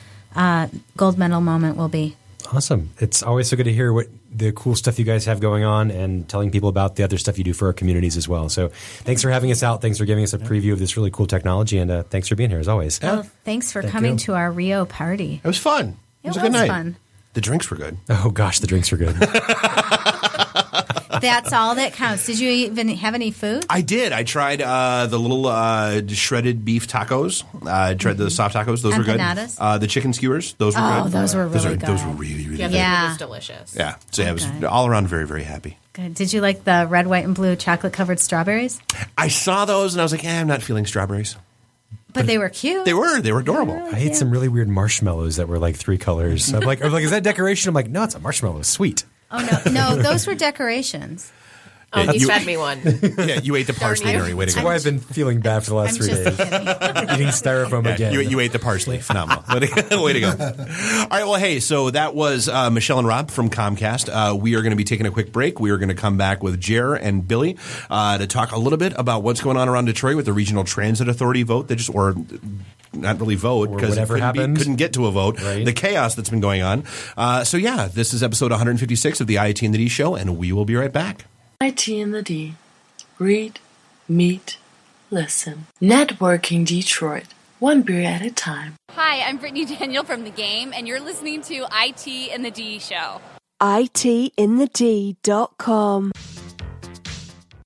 gold medal moment will be. Awesome. It's always so good to hear what the cool stuff you guys have going on and telling people about the other stuff you do for our communities as well. So thanks for having us out. Thanks for giving us a preview of this really cool technology, and thanks for being here as always. Well, thanks for coming to our Rio party. It was fun. It was a good night. Fun. The drinks were good. Oh, gosh, the drinks were good. That's all that counts. Did you even have any food? I did. I tried the little shredded beef tacos. I tried the soft tacos. Those were good. The chicken skewers. Those were good. Oh, those were really good. Those were really, really good. Yeah, it was delicious. Yeah. So I was all around very, very happy. Good. Did you like the red, white, and blue chocolate-covered strawberries? I saw those, and I was like, I'm not feeling strawberries. But they were cute. They were adorable. I ate some really weird marshmallows that were like 3 colors. I'm like, is that decoration? I'm like, no, it's a marshmallow. Sweet. Oh, no, those were decorations. Oh, you fed me one. Yeah, you ate the parsley, Nuri. Way to go. That's why I've been feeling bad for the last 3 days. Eating styrofoam again. You ate the parsley. Phenomenal. Way to go. All right, well, hey, so that was Michelle and Rob from Comcast. We are going to be taking a quick break. We are going to come back with Jer and Billy to talk a little bit about what's going on around Detroit with the Regional Transit Authority vote. Or not really vote because it couldn't get to a vote. Right. The chaos that's been going on. This is episode 156 of the ITintheD show, and we will be right back. ITintheD. Read, meet, listen. Networking Detroit. one beer at a time. Hi, I'm Brittany Daniel from The Game, and you're listening to IT and the D Show. ITintheD.com.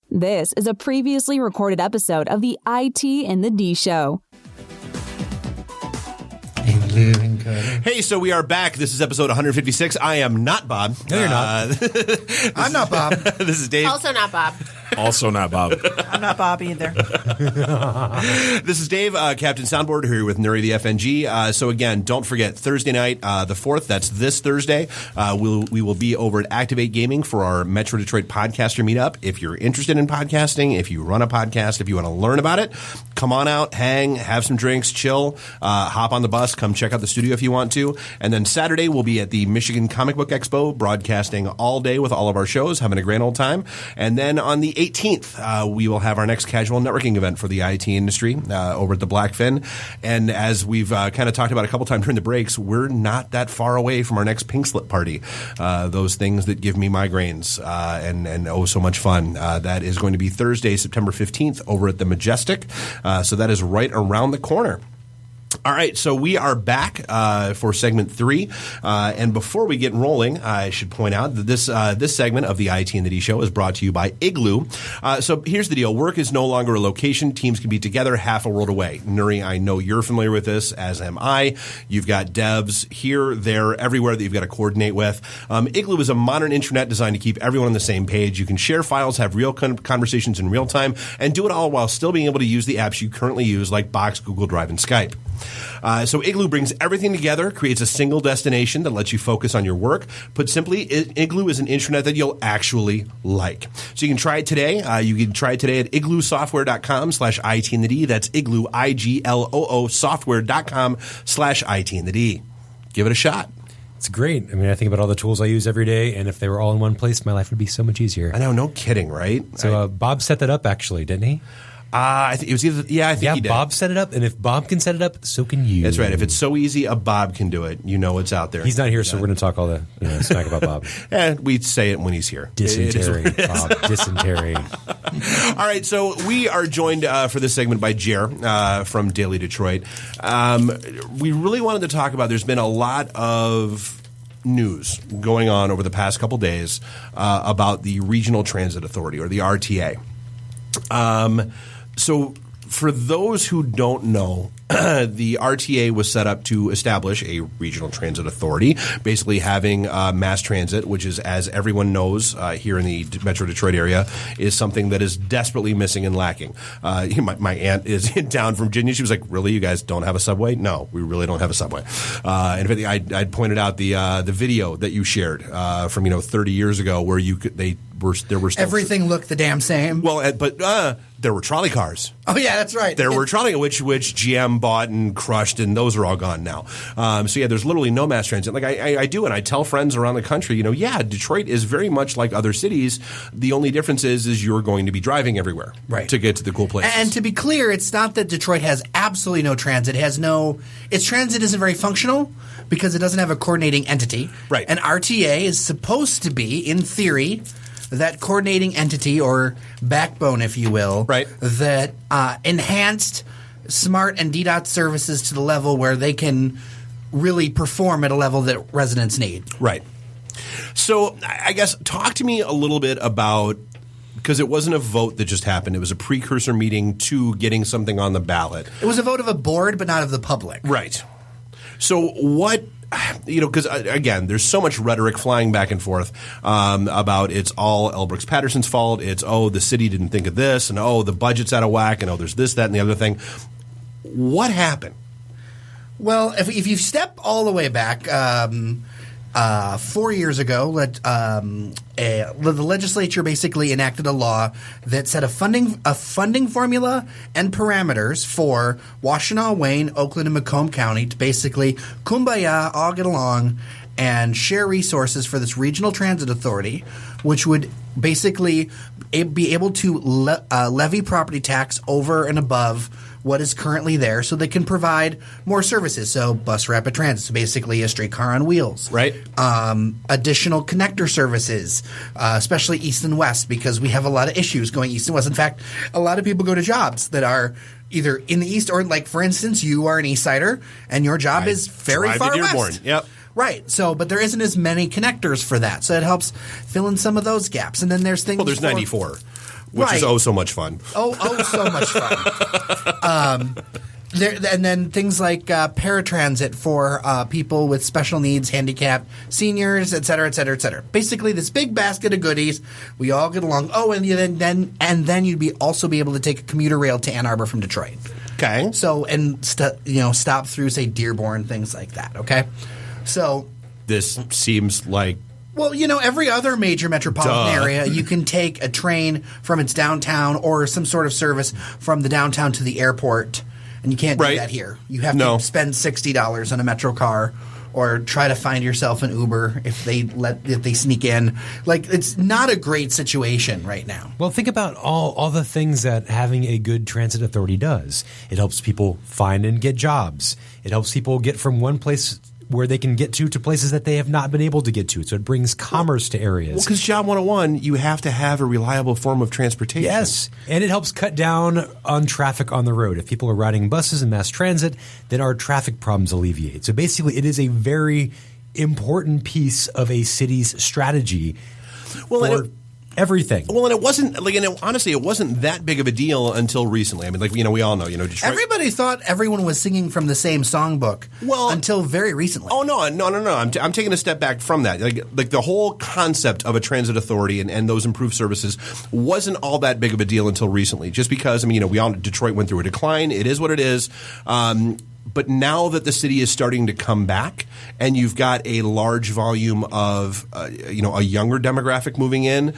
This is a previously recorded episode of the IT and the D Show. Hey, so we are back. This is episode 156. I am not Bob. No, you're not. I'm not Bob. This is Dave. Also not Bob. Also not Bob. I'm not Bob either. This is Dave, Captain Soundboard, here with Nuri the FNG. So again, don't forget, Thursday night, the 4th, that's this Thursday, we will be over at Activate Gaming for our Metro Detroit Podcaster Meetup. If you're interested in podcasting, if you run a podcast, if you want to learn about it, come on out, hang, have some drinks, chill, hop on the bus, come check out the studio if you want to. And then Saturday, we'll be at the Michigan Comic Book Expo, broadcasting all day with all of our shows, having a grand old time. And then on the 18th, we will have our next casual networking event for the IT industry over at the Blackfin. And as we've kind of talked about a couple times during the breaks, we're not that far away from our next pink slip party. Those things that give me migraines and oh so much fun. That is going to be Thursday, September 15th over at the Majestic. So that is right around the corner. All right, so we are back for segment 3, and before we get rolling, I should point out that this segment of the IT and the D Show is brought to you by Igloo. So here's the deal: work is no longer a location; teams can be together half a world away. Nuri, I know you're familiar with this, as am I. You've got devs here, there, everywhere that you've got to coordinate with. Igloo is a modern intranet designed to keep everyone on the same page. You can share files, have real conversations in real time, and do it all while still being able to use the apps you currently use, like Box, Google Drive, and Skype. So Igloo brings everything together, creates a single destination that lets you focus on your work. Put simply, Igloo is an intranet that you'll actually like. So you can try it today. You can try it today at igloosoftware.com/ITintheD. That's Igloo, IGLOO software.com/ITintheD. Give it a shot. It's great. I mean, I think about all the tools I use every day, and if they were all in one place, my life would be so much easier. I know, no kidding, right? So Bob set that up, actually, didn't he? I think it was either. Yeah, I think he did. Bob set it up, and if Bob can set it up, so can you. That's right. If it's so easy, a Bob can do it. You know it's out there. He's not here, so we're going to talk all the smack about Bob. And we say it when he's here. Dysentery, Bob. Dysentery. All right, so we are joined for this segment by Jer from Daily Detroit. We really wanted to talk about. There's been a lot of news going on over the past couple days about the Regional Transit Authority, or the RTA. So for those who don't know, the RTA was set up to establish a regional transit authority, basically having mass transit, which is, as everyone knows here in the Metro Detroit area, is something that is desperately missing and lacking. My aunt is in town from Virginia. She was like, "Really, you guys don't have a subway?" No, we really don't have a subway. And in fact, I'd pointed out the video that you shared from 30 years ago, where there were still everything looked the damn same. Well, but there were trolley cars. Oh yeah, that's right. There were trolley which GM bought and crushed, and those are all gone now. So yeah, there's literally no mass transit. Like I do, and I tell friends around the country, Detroit is very much like other cities. The only difference is you're going to be driving everywhere, right, to get to the cool places. And to be clear, it's not that Detroit has absolutely no transit. Its transit isn't very functional because it doesn't have a coordinating entity. Right. And RTA is supposed to be, in theory, that coordinating entity, or backbone, if you will, right, that enhanced smart and DDoT services to the level where they can really perform at a level that residents need. Right. So I guess talk to me a little bit about, because it wasn't a vote that just happened. It was a precursor meeting to getting something on the ballot. It was a vote of a board, but not of the public. Right. So what... because again, there's so much rhetoric flying back and forth about it's all L. Brooks Patterson's fault. It's, the city didn't think of this, and the budget's out of whack, and there's this, that, and the other thing. What happened? Well, if you step all the way back, 4 years ago, the legislature basically enacted a law that set a funding formula and parameters for Washtenaw, Wayne, Oakland, and Macomb County to basically kumbaya, all get along, and share resources for this regional transit authority, which would basically be able to levy property tax over and above what is currently there, so they can provide more services. So bus rapid transit, so basically a streetcar on wheels. Right. Additional connector services, especially east and west, because we have a lot of issues going east and west. In fact, a lot of people go to jobs that are either in the east or, like, for instance, you are an East Sider and your job is very drive far to Dearborn. west. Yep. Right. So, but there isn't as many connectors for that. So it helps fill in some of those gaps. And then there's things. Well, there's 94, which is so much fun. So much fun. And then things like paratransit for people with special needs, handicapped, seniors, et cetera, et cetera, et cetera. Basically, this big basket of goodies. We all get along. Oh, and then you'd also be able to take a commuter rail to Ann Arbor from Detroit. Okay. So stop through, say, Dearborn, things like that. Okay. So this seems like. Well, every other major metropolitan area, you can take a train from its downtown or some sort of service from the downtown to the airport, and you can't do that here. You have to spend $60 on a Metro car or try to find yourself an Uber if they sneak in. Like, it's not a great situation right now. Well, think about all the things that having a good transit authority does. It helps people find and get jobs. It helps people get from one place where they can get to places that they have not been able to get to. So it brings commerce to areas. Well, because Job 101, you have to have a reliable form of transportation. Yes, and it helps cut down on traffic on the road. If people are riding buses and mass transit, then our traffic problems alleviate. So basically, it is a very important piece of a city's strategy for everything. Well, and it wasn't honestly, it wasn't that big of a deal until recently. I mean, we all know, Detroit. Everybody thought everyone was singing from the same songbook. Well, until very recently. Oh no! I'm taking a step back from that. Like the whole concept of a transit authority and those improved services wasn't all that big of a deal until recently. Just because we all Detroit went through a decline. It is what it is. But now that the city is starting to come back, and you've got a large volume of a younger demographic moving in.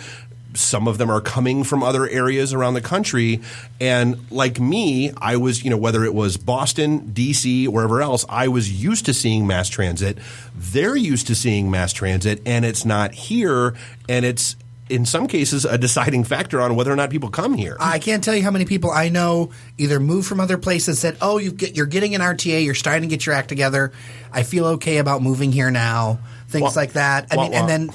Some of them are coming from other areas around the country. And like me, I was, whether it was Boston, D.C., wherever else, I was used to seeing mass transit. They're used to seeing mass transit, and it's not here. And it's, in some cases, a deciding factor on whether or not people come here. I can't tell you how many people I know either moved from other places, said, oh, you're getting an RTA, you're starting to get your act together. I feel okay about moving here now. Things like that. And then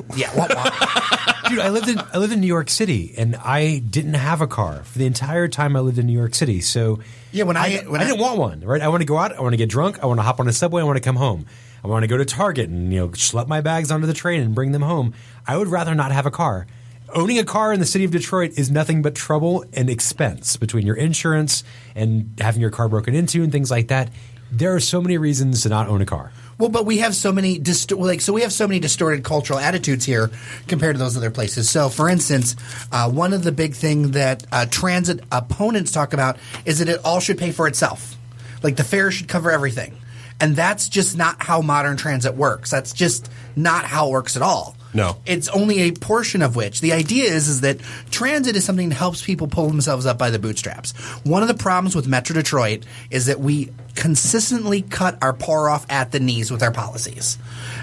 Dude, I lived in New York City, and I didn't have a car for the entire time I lived in New York City. So I didn't want one. Right? I want to go out. I want to get drunk. I want to hop on a subway. I want to come home. I want to go to Target and schlep my bags onto the train and bring them home. I would rather not have a car. Owning a car in the city of Detroit is nothing but trouble and expense between your insurance and having your car broken into and things like that. There are so many reasons to not own a car. Well, but we have so many distorted cultural attitudes here compared to those other places. So, for instance, one of the big things that transit opponents talk about is that it all should pay for itself. Like, the fare should cover everything. And that's just not how modern transit works. That's just not how it works at all. No. It's only a portion of which. The idea is that transit is something that helps people pull themselves up by the bootstraps. One of the problems with Metro Detroit is that we consistently cut our poor off at the knees with our policies.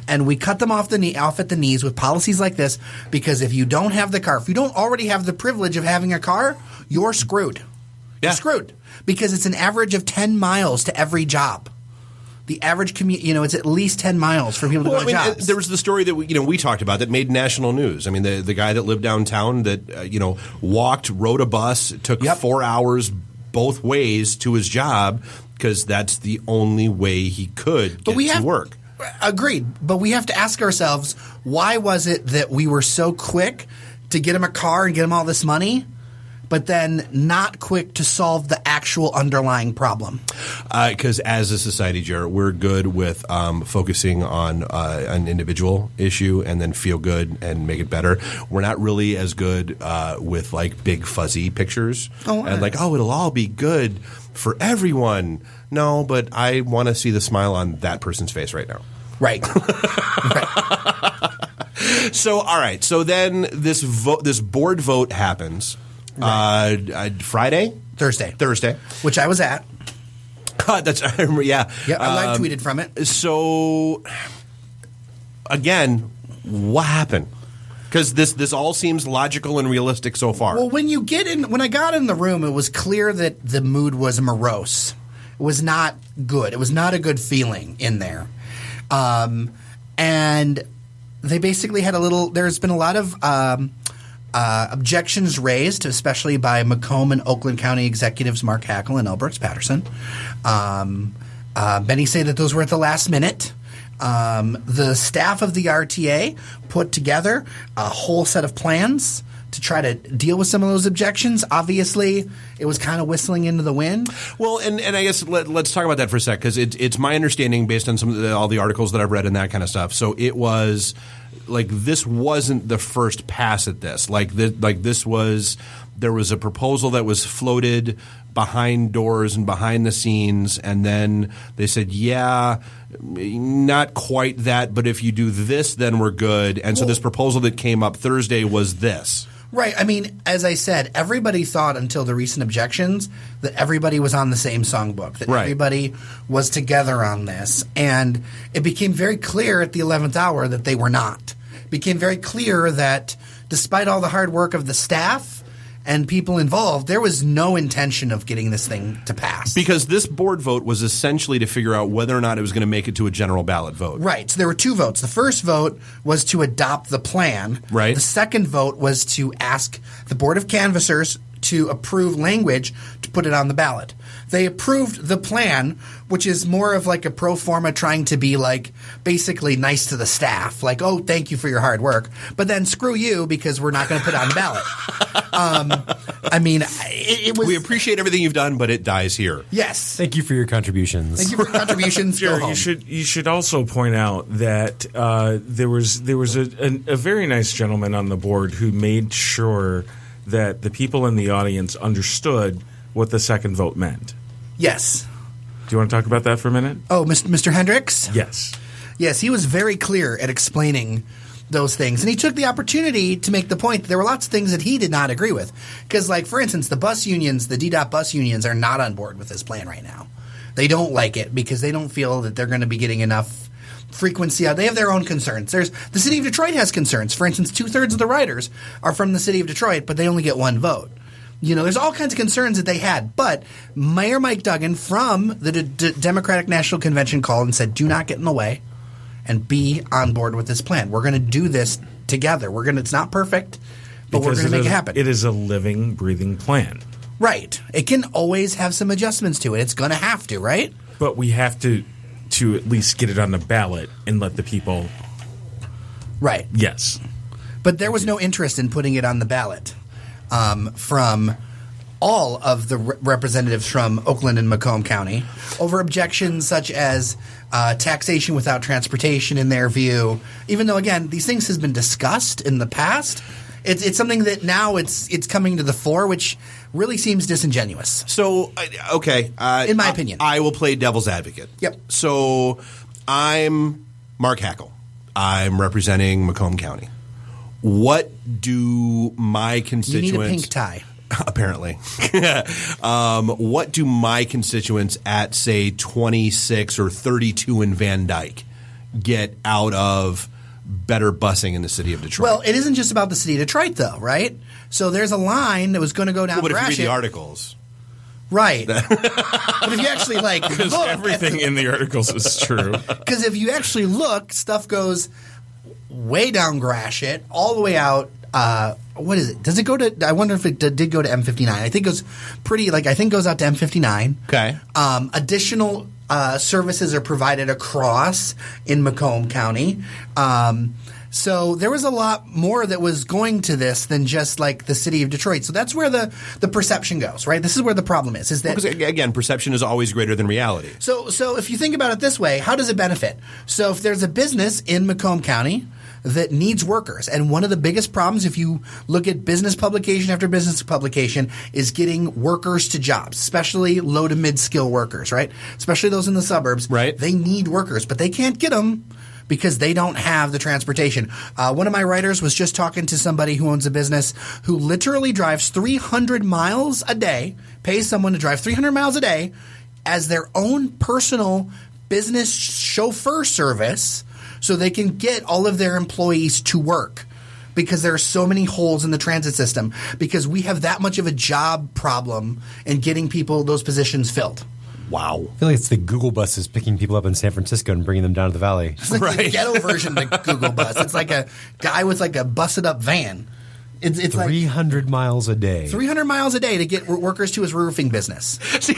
And we cut them off at the knees with policies like this because if you don't have the car, if you don't already have the privilege of having a car, you're screwed. Yeah. You're screwed. Because it's an average of 10 miles to every job. The average commute, it's at least 10 miles for people to go to jobs. There was the story that we talked about that made national news. I mean, the guy that lived downtown that walked, rode a bus, took 4 hours both ways to his job because that's the only way he could get to work. Agreed, but we have to ask ourselves, why was it that we were so quick to get him a car and get him all this money? But then not quick to solve the actual underlying problem. Because as a society, Jared, we're good with focusing on an individual issue and then feel good and make it better. We're not really as good with like big fuzzy pictures and it'll all be good for everyone. No, but I want to see the smile on that person's face right now. Right. So, all right. So then this board vote happens. Right. Friday? Thursday. Which I was at. I remember, yeah. Yeah, I live tweeted from it. So, again, what happened? Because this all seems logical and realistic so far. Well, when I got in the room, it was clear that the mood was morose. It was not good. It was not a good feeling in there. And they basically had there's been a lot of objections raised, especially by Macomb and Oakland County executives Mark Hackle and L. Brooks Patterson. Many say that those were at the last minute. The staff of the RTA put together a whole set of plans to try to deal with some of those objections. Obviously, it was kind of whistling into the wind. Well, and I guess let's talk about that for a sec, because it's my understanding, based on all the articles that I've read and that kind of stuff. So it was like this wasn't the first pass at this. This was there was a proposal that was floated behind doors and behind the scenes, and then they said, yeah, not quite that, but if you do this, then we're good. And so this proposal that came up Thursday was this. Right. I mean, as I said, everybody thought until the recent objections that everybody was on the same songbook, that everybody was together on this. And it became very clear at the 11th hour that they were not. It became very clear that despite all the hard work of the staff and people involved, there was no intention of getting this thing to pass. Because this board vote was essentially to figure out whether or not it was going to make it to a general ballot vote. Right. So there were two votes. The first vote was to adopt the plan. Right. The second vote was to ask the Board of Canvassers to approve language to put it on the ballot. They approved the plan, which is more of like a pro forma trying to be like basically nice to the staff. Like, oh, thank you for your hard work. But then screw you because we're not going to put it on the ballot. I mean, it was... We appreciate everything you've done, but it dies here. Yes. Thank you for your contributions. Thank you for your contributions. Go home. You should also point out that there was a very nice gentleman on the board who made sure that the people in the audience understood what the second vote meant. Yes. Do you want to talk about that for a minute? Oh, Mr. Hendricks? Yes. Yes, he was very clear at explaining those things. And he took the opportunity to make the point that there were lots of things that he did not agree with. Because, like, for instance, the bus unions, the DDOT bus unions are not on board with this plan right now. They don't like it because they don't feel that they're going to be getting enough frequency out. They have their own concerns. The city of Detroit has concerns. For instance, 2/3 of the riders are from the city of Detroit, but they only get one vote. You know, there's all kinds of concerns that they had. But Mayor Mike Duggan from the Democratic National Convention called and said, do not get in the way and be on board with this plan. We're going to do this together. It's not perfect, but we're going to make it happen. It is a living, breathing plan. Right. It can always have some adjustments to it. It's going to have to, right? But we have to at least get it on the ballot and let the people... Right. Yes. But there was no interest in putting it on the ballot from all of the representatives from Oakland and Macomb County over objections such as taxation without transportation in their view. Even though, again, these things has been discussed in the past, it's something that now it's coming to the fore, which really seems disingenuous. So, okay. In my opinion. I will play devil's advocate. Yep. So, I'm Mark Hackle. I'm representing Macomb County. What do my constituents... You need a pink tie. Apparently. What do my constituents at, say, 26 or 32 in Van Dyke get out of better busing in the city of Detroit? Well, it isn't just about the city of Detroit, though, right? So there's a line that was going to go down but if you read Gratiot. the articles... Right. But if you actually, like, because look... everything in the articles is true. Because if you actually look, stuff goes way down Gratiot, all the way out... what is it? Does it go to? I wonder if it did go to M59. I think it goes goes out to M59. Okay. Additional services are provided across in Macomb County. So there was a lot more that was going to this than just like the city of Detroit. So that's where the perception goes, right? This is where the problem is that because again, perception is always greater than reality. So if you think about it this way, how does it benefit? So if there's a business in Macomb County that needs workers. And one of the biggest problems, if you look at business publication after business publication, is getting workers to jobs, especially low to mid-skill workers, right? Especially those in the suburbs. Right. They need workers, but they can't get them because they don't have the transportation. One of my writers was just talking to somebody who owns a business who literally drives 300 miles a day, pays someone to drive 300 miles a day as their own personal business chauffeur service so they can get all of their employees to work because there are so many holes in the transit system because we have that much of a job problem in getting people those positions filled. Wow. I feel like it's the Google buses picking people up in San Francisco and bringing them down to the valley. It's like the ghetto version of the Google bus. It's like a guy with like a busted up van It's like 300 miles a day. 300 miles a day to get workers to his roofing business. See,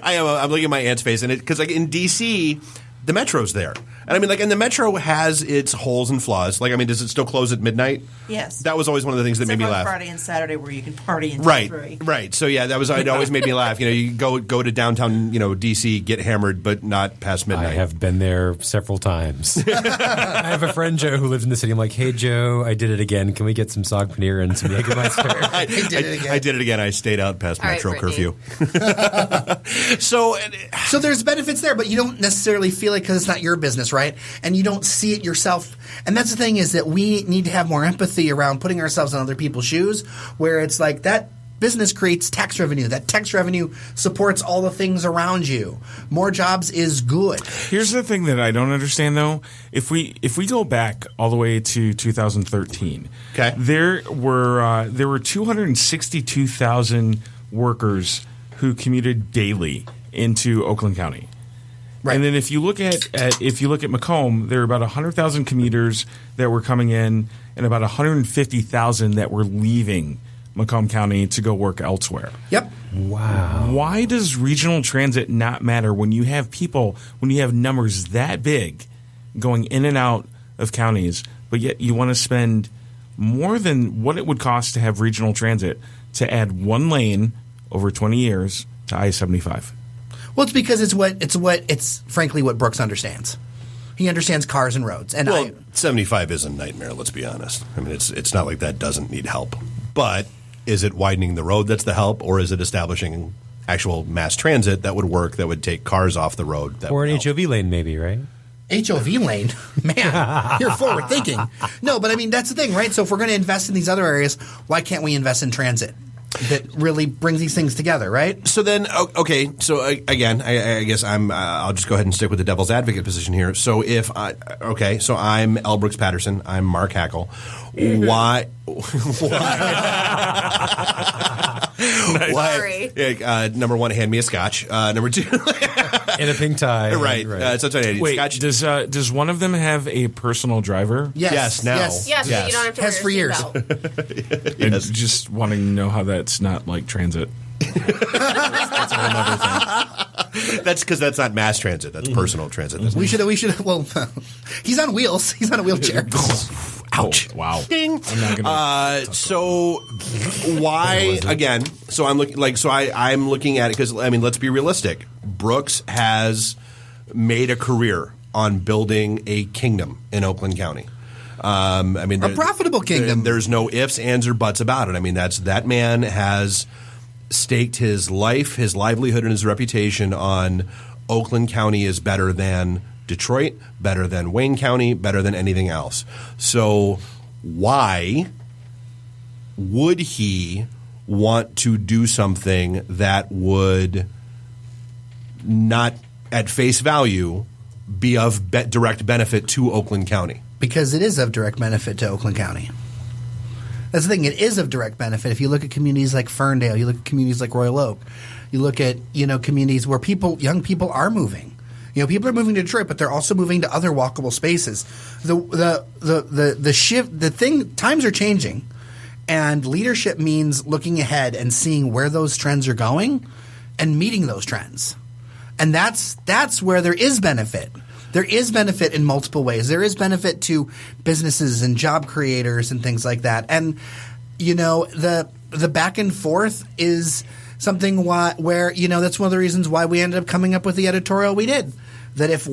I'm looking at my aunt's face, and because in D.C., the metro's there. And I mean, and the metro has its holes and flaws. Does it still close at midnight? Yes. That was always one of the things that made me laugh. Friday and Saturday where you can party until 3. Right. So, yeah, it always made me laugh. You go to downtown, D.C., get hammered, but not past midnight. I have been there several times. I have a friend, Joe, who lives in the city. I'm like, hey, Joe, I did it again. Can we get some sog paneer and some Jägermeister? I did it again. I stayed out past metro curfew. So there's benefits there, but you don't necessarily feel it because it's not your business, right? And you don't see it yourself. And that's the thing, is that we need to have more empathy around putting ourselves in other people's shoes, where it's like that business creates tax revenue. That tax revenue supports all the things around you. More jobs is good. Here's the thing that I don't understand, though. If we go back all the way to 2013, there were 262,000 workers who commuted daily into Oakland County. Right. And then if you look at Macomb, there are about 100,000 commuters that were coming in, and about 150,000 that were leaving Macomb County to go work elsewhere. Yep. Wow. Why does regional transit not matter when you have numbers that big going in and out of counties, but yet you want to spend more than what it would cost to have regional transit to add one lane over 20 years to I-75? Well, it's because it's frankly what Brooks understands. He understands cars and roads. And 75 is a nightmare, let's be honest. I mean, it's not like that doesn't need help. But is it widening the road that's the help, or is it establishing actual mass transit that would work, that would take cars off the road? Or an HOV lane maybe, right? HOV lane? Man, you're forward thinking. No, but I mean, that's the thing, right? So if we're going to invest in these other areas, why can't we invest in transit that really brings these things together, right? So then, okay, so again, I guess I'll just go ahead and stick with the devil's advocate position here. So so I'm L. Brooks Patterson. I'm Mark Hackle. Why? Sorry. Number one, hand me a scotch. Number two, in a pink tie. Right. So that's what I need. Wait, scotch. Does one of them have a personal driver? Yes. Now. Yes. Yes, but you don't have to wear for years. And just wanting to know how that's not like transit. That's a whole other thing. That's because that's not mass transit. That's personal transit. We should. Well, he's on wheels. He's on a wheelchair. Ouch! Oh, wow. Ding. I'm not gonna so why again? So I'm looking I'm looking at it because let's be realistic. Brooks has made a career on building a kingdom in Oakland County. A profitable kingdom. There's no ifs, ands, or buts about it. I mean, that man has staked his life, his livelihood, and his reputation on Oakland County is better than Detroit, better than Wayne County, better than anything else. So why would he want to do something that would not, at face value, be of direct benefit to Oakland County? Because it is of direct benefit to Oakland County. That's the thing. It is of direct benefit. If you look at communities like Ferndale, you look at communities like Royal Oak, you look at communities where young people are moving. People are moving to Detroit, but they're also moving to other walkable spaces. The shift, times are changing, and leadership means looking ahead and seeing where those trends are going, and meeting those trends. And that's where there is benefit. There is benefit in multiple ways. There is benefit to businesses and job creators and things like that. And the back and forth is something where that's one of the reasons why we ended up coming up with the editorial we did. That if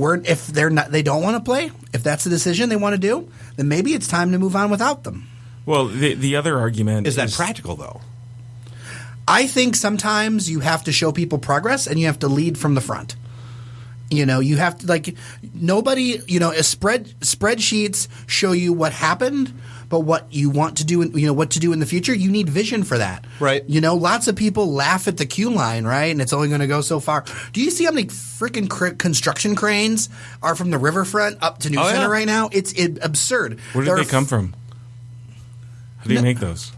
they don't want to play, if that's the decision they want to do, then maybe it's time to move on without them. Well, the other argument is that practical though. I think sometimes you have to show people progress and you have to lead from the front. You have to spreadsheets show you what happened, but what you want to do, what to do in the future, you need vision for that. Right. Lots of people laugh at the queue line, right? And it's only going to go so far. Do you see how many freaking construction cranes are from the riverfront up to New Center right now? It's absurd. Where did they come from? How do you make those?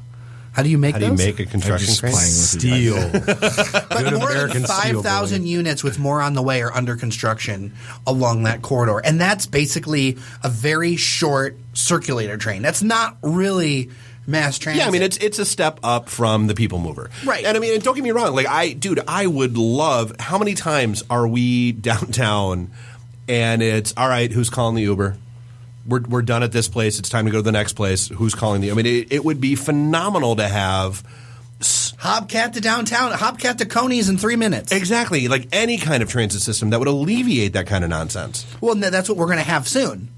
How do you make those? How do you make a construction crane? Steel. But more than 5,000 units with more on the way are under construction along that corridor. And that's basically a very short circulator train. That's not really mass transit. Yeah, I mean, it's a step up from the people mover. Right. And I mean, don't get me wrong. Like, I would love, how many times are we downtown and it's, all right, who's calling the Uber? We're done at this place. It's time to go to the next place. Who's calling the, I mean, it would be phenomenal to have Hobcat to downtown, Hobcat to Coney's in 3 minutes. Exactly. Like any kind of transit system that would alleviate that kind of nonsense. Well, that's what we're going to have soon.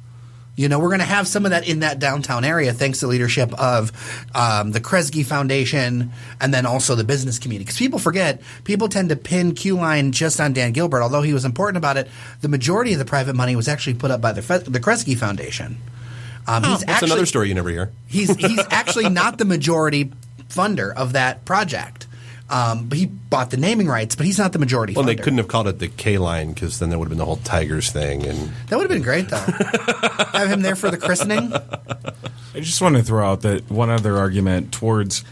You know, we're going to have some of that in that downtown area thanks to the leadership of the Kresge Foundation and then also the business community. Because people tend to pin Q-Line just on Dan Gilbert. Although he was important about it, the majority of the private money was actually put up by the Kresge Foundation. That's another story you never hear. He's actually not the majority funder of that project. But he bought the naming rights, but he's not the majority funder. Well, they couldn't have called it the K-Line because then there would have been the whole Tigers thing. And that would have been great, though. Have him there for the christening. I just want to throw out that one other argument towards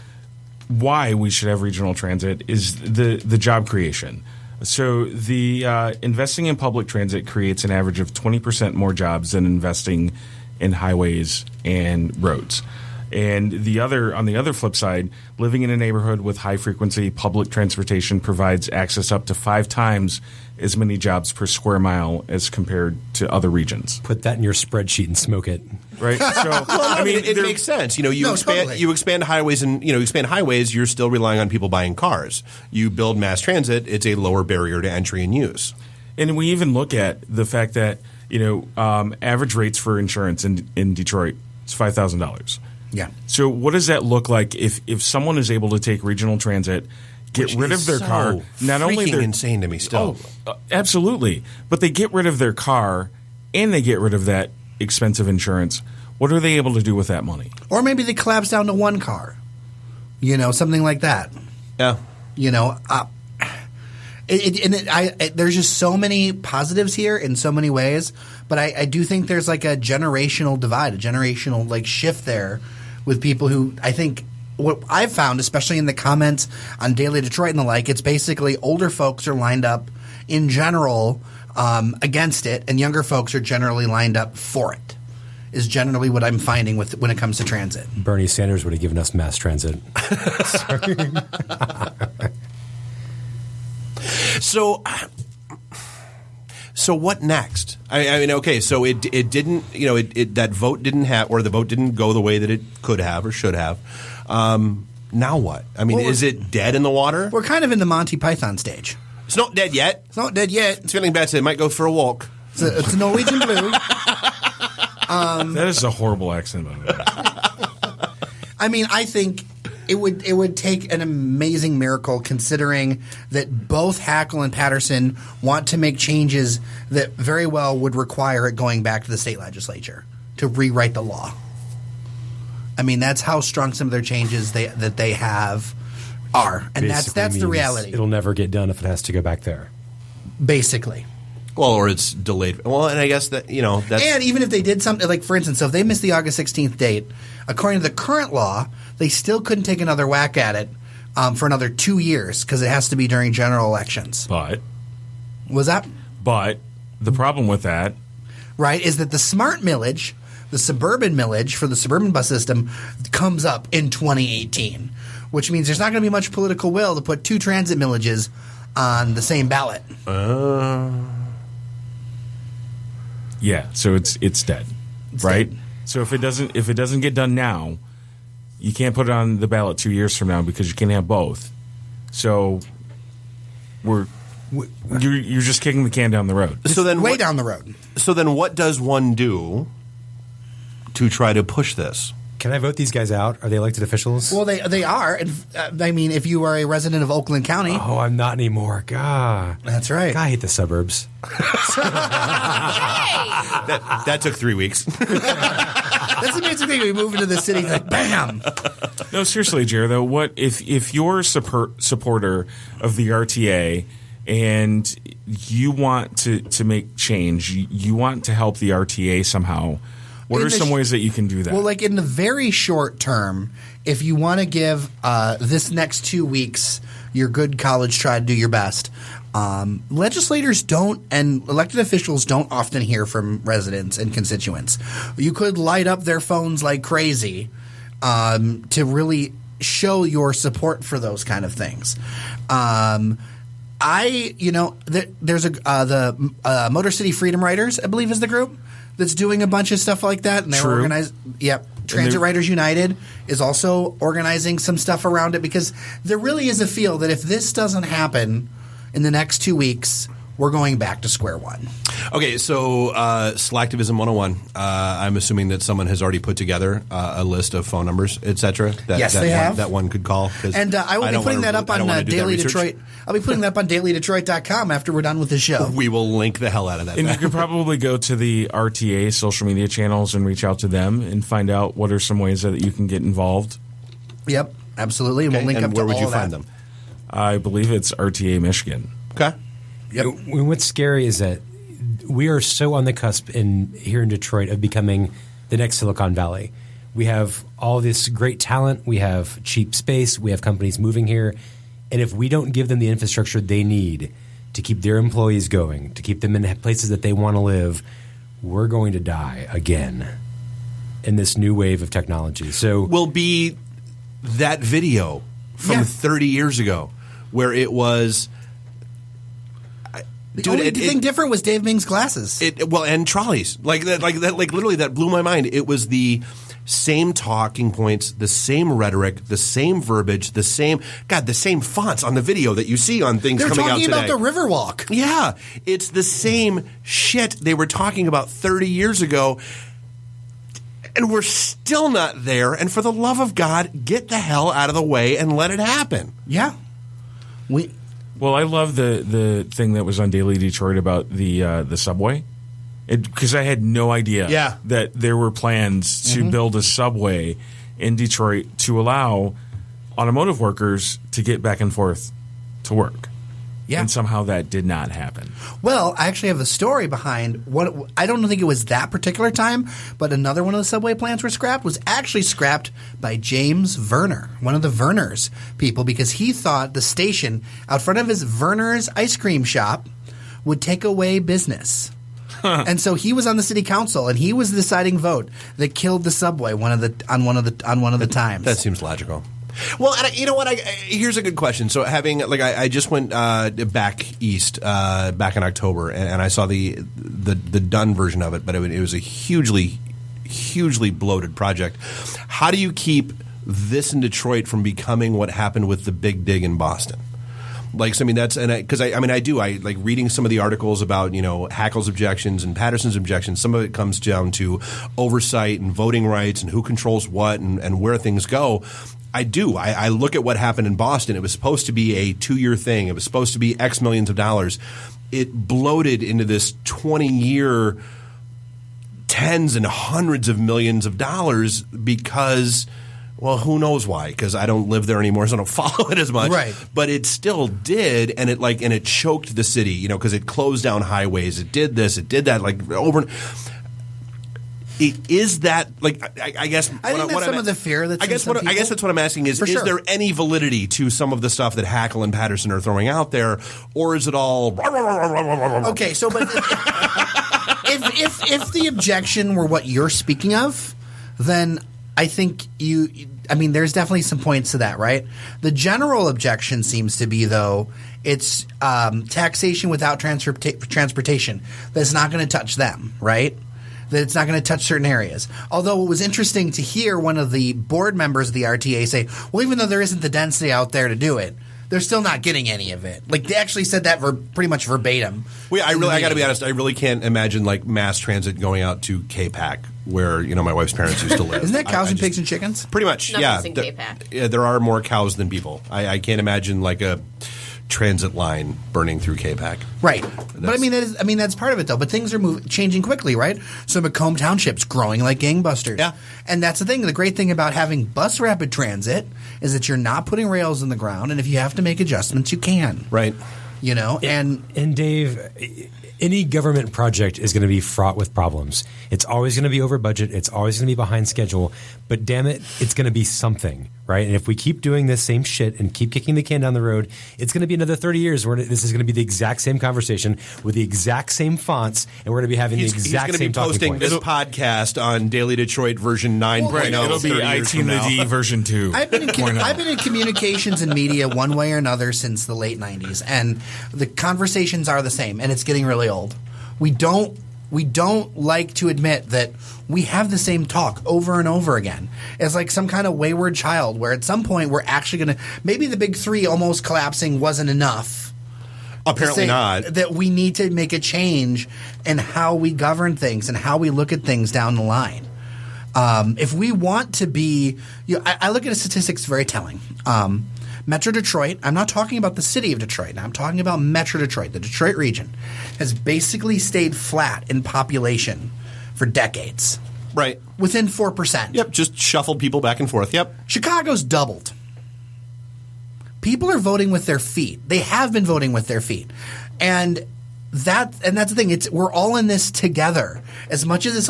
why we should have regional transit is the job creation. So the investing in public transit creates an average of 20% more jobs than investing in highways and roads. And on the other flip side, living in a neighborhood with high-frequency public transportation provides access up to 5 times as many jobs per square mile as compared to other regions. Put that in your spreadsheet and smoke it. Right? So, I mean, it makes sense. You know, you expand highways, and you're still relying on people buying cars. You build mass transit; it's a lower barrier to entry and use. And we even look at the fact that average rates for insurance in Detroit is $5,000. Yeah. So what does that look like if someone is able to take regional transit, get rid of their car? Not only they're insane to me still. Absolutely. But they get rid of their car and they get rid of that expensive insurance. What are they able to do with that money? Or maybe they collapse down to one car. Something like that. Yeah. There's just so many positives here in so many ways, but I do think there's like a generational divide, a generational shift there with people who I think what I've found, especially in the comments on Daily Detroit and the like, it's basically older folks are lined up in general against it, and younger folks are generally lined up for it. Is generally what I'm finding when it comes to transit. Bernie Sanders would have given us mass transit. So what next? I mean, okay, so it didn't, that vote didn't have, or the vote didn't go the way that it could have or should have. Now what? I mean, is it dead in the water? We're kind of in the Monty Python stage. It's not dead yet. It's not dead yet. It's feeling better. It might go for a walk. It's a Norwegian blue. That is a horrible accent. I mean, I think it would take an amazing miracle, considering that both Hackle and Patterson want to make changes that very well would require it going back to the state legislature to rewrite the law. I mean, that's how strong some of their changes that they have are, and that's the reality. It'll never get done if it has to go back there. Basically. Well, or it's delayed. Well, and I guess that, that's... And even if they did something, like, for instance, so if they missed the August 16th date, according to the current law, they still couldn't take another whack at it for another 2 years because it has to be during general elections. But the problem with that... Right, is that the smart millage, the suburban millage for the suburban bus system, comes up in 2018, which means there's not going to be much political will to put 2 transit millages on the same ballot. Yeah, so it's dead, right? Dead. So if it doesn't get done now, you can't put it on the ballot 2 years from now because you can't have both. So you're just kicking the can down the road. So then way down the road. So then what does one do to try to push this? Can I vote these guys out? Are they elected officials? Well, they are. I mean, if you are a resident of Oakland County. Oh, I'm not anymore. God. That's right. I hate the suburbs. That took 3 weeks. That's the amazing thing. We move into the city, like, bam. No, seriously, Jared, though, what if you're a supporter of the RTA and you want to make change, you want to help the RTA somehow, what are some ways that you can do that? Well, like in the very short term, if you want to give this next 2 weeks your good college try to do your best, legislators don't and elected officials don't often hear from residents and constituents. You could light up their phones like crazy to really show your support for those kind of things. There's the Motor City Freedom Writers, I believe, is the group that's doing a bunch of stuff like that, and they're organized. Yep, Transit Writers United is also organizing some stuff around it, because there really is a feel that if this doesn't happen in the next 2 weeks, we're going back to square one. Okay, so Slacktivism 101. I'm assuming that someone has already put together a list of phone numbers, etc. Yes, they have. That one could call. And I will be putting that up on Daily Detroit. I'll be putting that up on DailyDetroit.com after we're done with the show. We will link the hell out of that. And you could probably go to the RTA social media channels and reach out to them and find out what are some ways that you can get involved. Yep, absolutely. And we'll link up to all of that. Where would you find them? I believe it's RTA Michigan. Okay. Yep. What's scary is that we are so on the cusp here in Detroit of becoming the next Silicon Valley. We have all this great talent. We have cheap space. We have companies moving here. And if we don't give them the infrastructure they need to keep their employees going, to keep them in places that they want to live, we're going to die again in this new wave of technology. So will be that video from 30 years ago where it was – the only thing different was Dave Ming's glasses. And trolleys. Like literally that blew my mind. It was the same talking points, the same rhetoric, the same verbiage, the same fonts on the video that you see on things coming out today. They're talking about the Riverwalk. Yeah. It's the same shit they were talking about 30 years ago. And we're still not there. And for the love of God, get the hell out of the way and let it happen. Yeah. Well, I love the thing that was on Daily Detroit about the subway, because I had no idea that there were plans to build a subway in Detroit to allow automotive workers to get back and forth to work. Yeah. And somehow that did not happen. Well, I actually have a story behind what – I don't think it was that particular time, but another one of the subway plans was actually scrapped by James Verner, one of the Verner's people, because he thought the station out front of his Verner's ice cream shop would take away business. And so he was on the city council, and he was the deciding vote that killed the subway on one of the times. That seems logical. Well, and you know what? Here's a good question. So, I just went back east back in October, and I saw the done version of it, but it was a hugely bloated project. How do you keep this in Detroit from becoming what happened with the Big Dig in Boston? I like reading some of the articles about, Hackle's objections and Patterson's objections. Some of it comes down to oversight and voting rights and who controls what and where things go. I look at what happened in Boston. It was supposed to be a 2-year thing. It was supposed to be X millions of dollars. It bloated into this 20-year tens and hundreds of millions of dollars because, well, who knows why? Because I don't live there anymore, so I don't follow it as much. Right. But it still did, and it choked the city, because it closed down highways. It did this. It did that, over. Is that I guess? I think that's some of the fear that's. I guess that's what I'm asking is there any validity to some of the stuff that Hackle and Patterson are throwing out there, or is it all? Okay, so but if the objection were what you're speaking of, then I think there's definitely some points to that, right? The general objection seems to be, though, it's taxation without transportation. That's not going to touch them, right? That it's not going to touch certain areas. Although it was interesting to hear one of the board members of the RTA say, well, even though there isn't the density out there to do it, they're still not getting any of it. They actually said that pretty much verbatim. Well, I got to be honest. I really can't imagine mass transit going out to K-Pac, where my wife's parents used to live. Isn't that cows and pigs and chickens? Pretty much, Nothing's in K-Pac. Yeah, there are more cows than people. I can't imagine a transit line burning through K-Pac. Right. But that's part of it, though. But things are changing quickly, right? So Macomb Township's growing like gangbusters. Yeah. And that's the thing. The great thing about having bus rapid transit is that you're not putting rails in the ground, and if you have to make adjustments, you can. Right. And Dave, any government project is going to be fraught with problems. It's always going to be over budget. It's always going to be behind schedule. But damn it, it's going to be something, right? And if we keep doing this same shit and keep kicking the can down the road, it's going to be another 30 years where this is going to be the exact same conversation with the exact same fonts, and we're going to be having the exact same talking posting points. this podcast on Daily Detroit version 9.0. Right, it'll be ITintheD version 2. I've been in communications and media one way or another since the late 90s, and the conversations are the same, and it's getting really old. We don't like to admit that we have the same talk over and over again. It's like some kind of wayward child where at some point we're actually going to – maybe the big three almost collapsing wasn't enough. Apparently not. That we need to make a change in how we govern things and how we look at things down the line. If we want to be I look at a statistics very telling. Metro Detroit, I'm not talking about the city of Detroit. I'm talking about Metro Detroit. The Detroit region has basically stayed flat in population for decades. Right. Within 4%. Yep, just shuffled people back and forth. Yep. Chicago's doubled. People are voting with their feet. They have been voting with their feet. And that's the thing. We're all in this together. As much as this,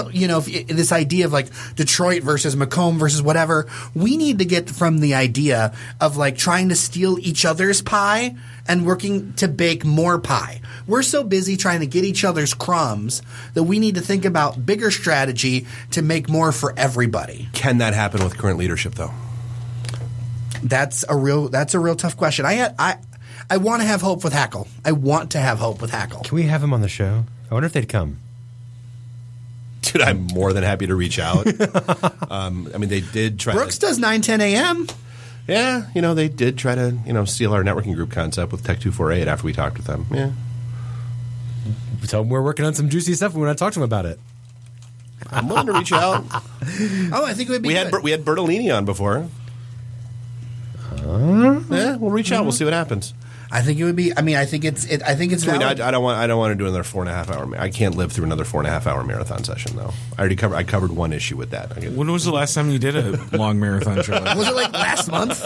this idea of like Detroit versus Macomb versus whatever, we need to get from the idea of like trying to steal each other's pie and working to bake more pie. We're so busy trying to get each other's crumbs that we need to think about bigger strategy to make more for everybody. Can that happen with current leadership, though? That's a real tough question. I want to have hope with Hackle. I want to have hope with Hackle. Can we have him on the show? I wonder if they'd come. Dude, I'm more than happy to reach out. I mean, they did try. Brooks does 9:10 a.m. Yeah, they did try to steal our networking group concept with Tech 248 after we talked with them. Yeah. Tell them we're working on some juicy stuff. We want to talk to them about it. I'm willing to reach out. I think it would be. We had Bertolini on before. Yeah, we'll reach out. We'll see what happens. I think it would be. I mean, I think it's. I think it's. I don't want to do another 4.5 hour. I can't live through another 4.5 hour marathon session though. I covered one issue with that. When was the last time you did a long marathon show? Was it like last month?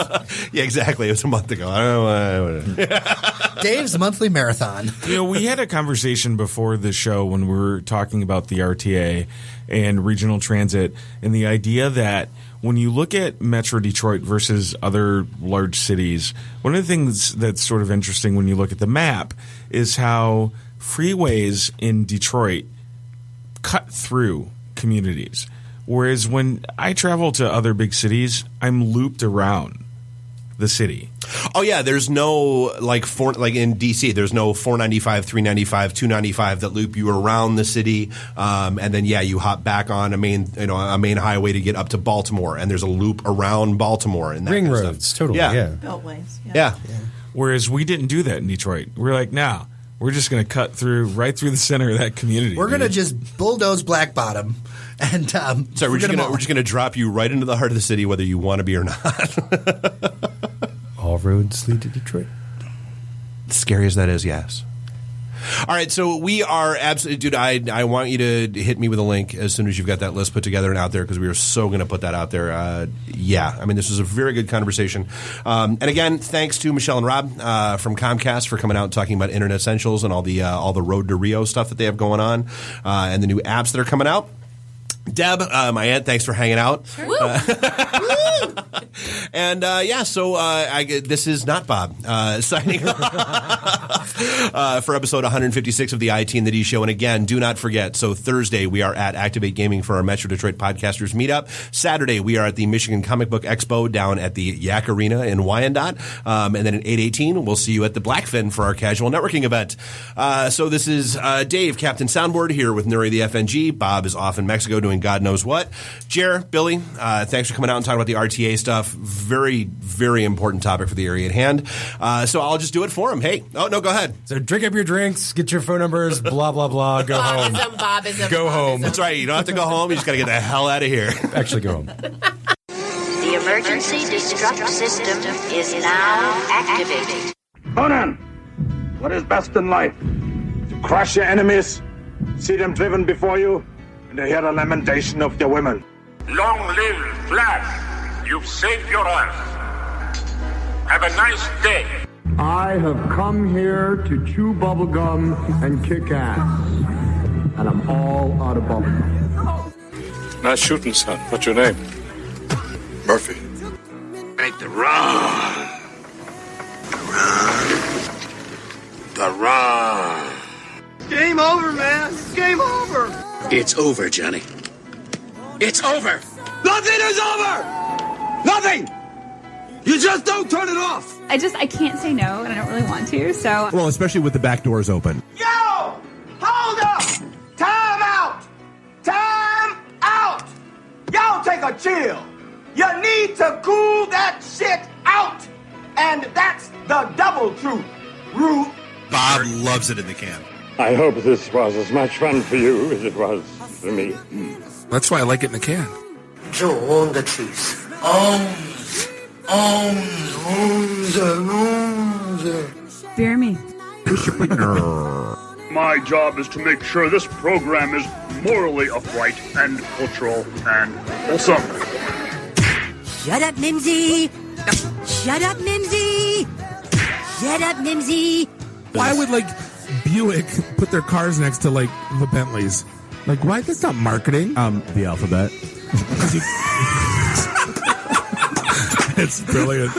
Yeah, exactly. It was a month ago. I don't know. Dave's monthly marathon. We had a conversation before the show when we were talking about the RTA and regional transit and the idea that when you look at Metro Detroit versus other large cities, one of the things that's sort of interesting when you look at the map is how freeways in Detroit cut through communities. Whereas when I travel to other big cities, I'm looped around the city. Oh yeah, there's no like in DC, there's no 495, 395, 295 that loop you around the city, and then you hop back on a main highway to get up to Baltimore, and there's a loop around Baltimore and that ring kind of roads, stuff. totally, yeah. Beltways. Yeah. Whereas we didn't do that in Detroit. We're like, we're just going to cut right through the center of that community. We're going to just bulldoze Black Bottom, and so we're just going to drop you right into the heart of the city, whether you want to be or not. All roads lead to Detroit. Scary as that is, yes. All right, so we are absolutely, dude. I want you to hit me with a link as soon as you've got that list put together and out there, because we are so going to put that out there. I mean, this was a very good conversation. And again, thanks to Michelle and Rob from Comcast for coming out and talking about Internet Essentials and all the Road to Rio stuff that they have going on, and the new apps that are coming out. Deb, my aunt, thanks for hanging out. Sure. And this is not Bob signing off for episode 156 of the ITintheD show. And again, do not forget, so Thursday we are at Activate Gaming for our Metro Detroit Podcasters meetup. Saturday we are at the Michigan Comic Book Expo down at the Yak Arena in Wyandotte. And then at 8:18 we'll see you at the Blackfin for our casual networking event. So this is Dave, Captain Soundboard, here with Nuri the FNG. Bob is off in Mexico doing God knows what. Jer, Billy, thanks for coming out and talking about the RTA stuff. Very, very important topic for the area at hand. So I'll just do it for him. Hey, go ahead. So drink up your drinks, get your phone numbers, blah, blah, blah, go home. Bobism. Go home. That's right. You don't have to go home. You just got to get the hell out of here. Actually, go home. The emergency destruct system is now activated. Conan, what is best in life? To crush your enemies, see them driven before you, and to hear the lamentation of your women. Long live Flash! You've saved your ass. Have a nice day. I have come here to chew bubblegum and kick ass. And I'm all out of bubblegum. Nice shooting, son. What's your name? Murphy. Great To run. To run. Game over, man. Game over. It's over, Johnny. It's over. Nothing is over. Nothing. You just don't turn it off. I can't say no, and I don't really want to, so. Well, especially with the back doors open. Yo! Hold up! Time out! Time out! Y'all take a chill. You need to cool that shit out. And that's the double truth. Rude. Bob loves it in the can. I hope this was as much fun for you as it was for me. That's why I like it in the can. To own the truth. Bear me. My job is to make sure this program is morally upright and cultural and wholesome. Shut up, Mimsy! Shut up, Mimsy! Shut up, Mimsy! Why would, Buick put their cars next to, the Bentleys? Why? That's not marketing. The alphabet. It's brilliant.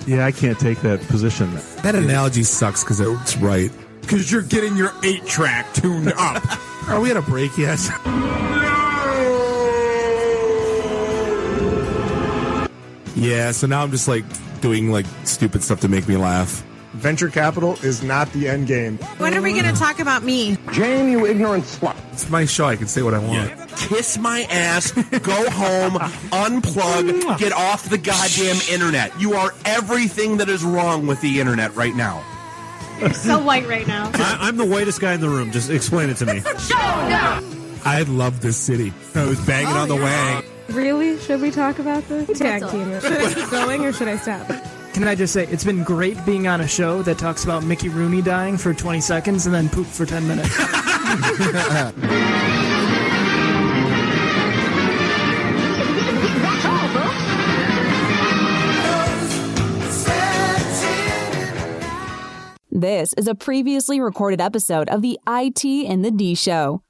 Yeah, I can't take that position. That analogy sucks because it's right. Because you're getting your 8-track tuned up. Are we at a break yet? Yeah, so now I'm just doing stupid stuff to make me laugh. Venture capital is not the end game. When are we going to talk about me? Jane, you ignorant slut. It's my show. I can say what I want. Yeah. Kiss my ass, go home, unplug, get off the goddamn internet. You are everything that is wrong with the internet right now. You're so white right now. I'm the whitest guy in the room. Just explain it to me. I love this city. I was banging on the wang. Really? Should we talk about this? Tag team it. Should I keep going or should I stop? Can I just say, it's been great being on a show that talks about Mickey Rooney dying for 20 seconds and then poop for 10 minutes. This is a previously recorded episode of the ITintheD Show.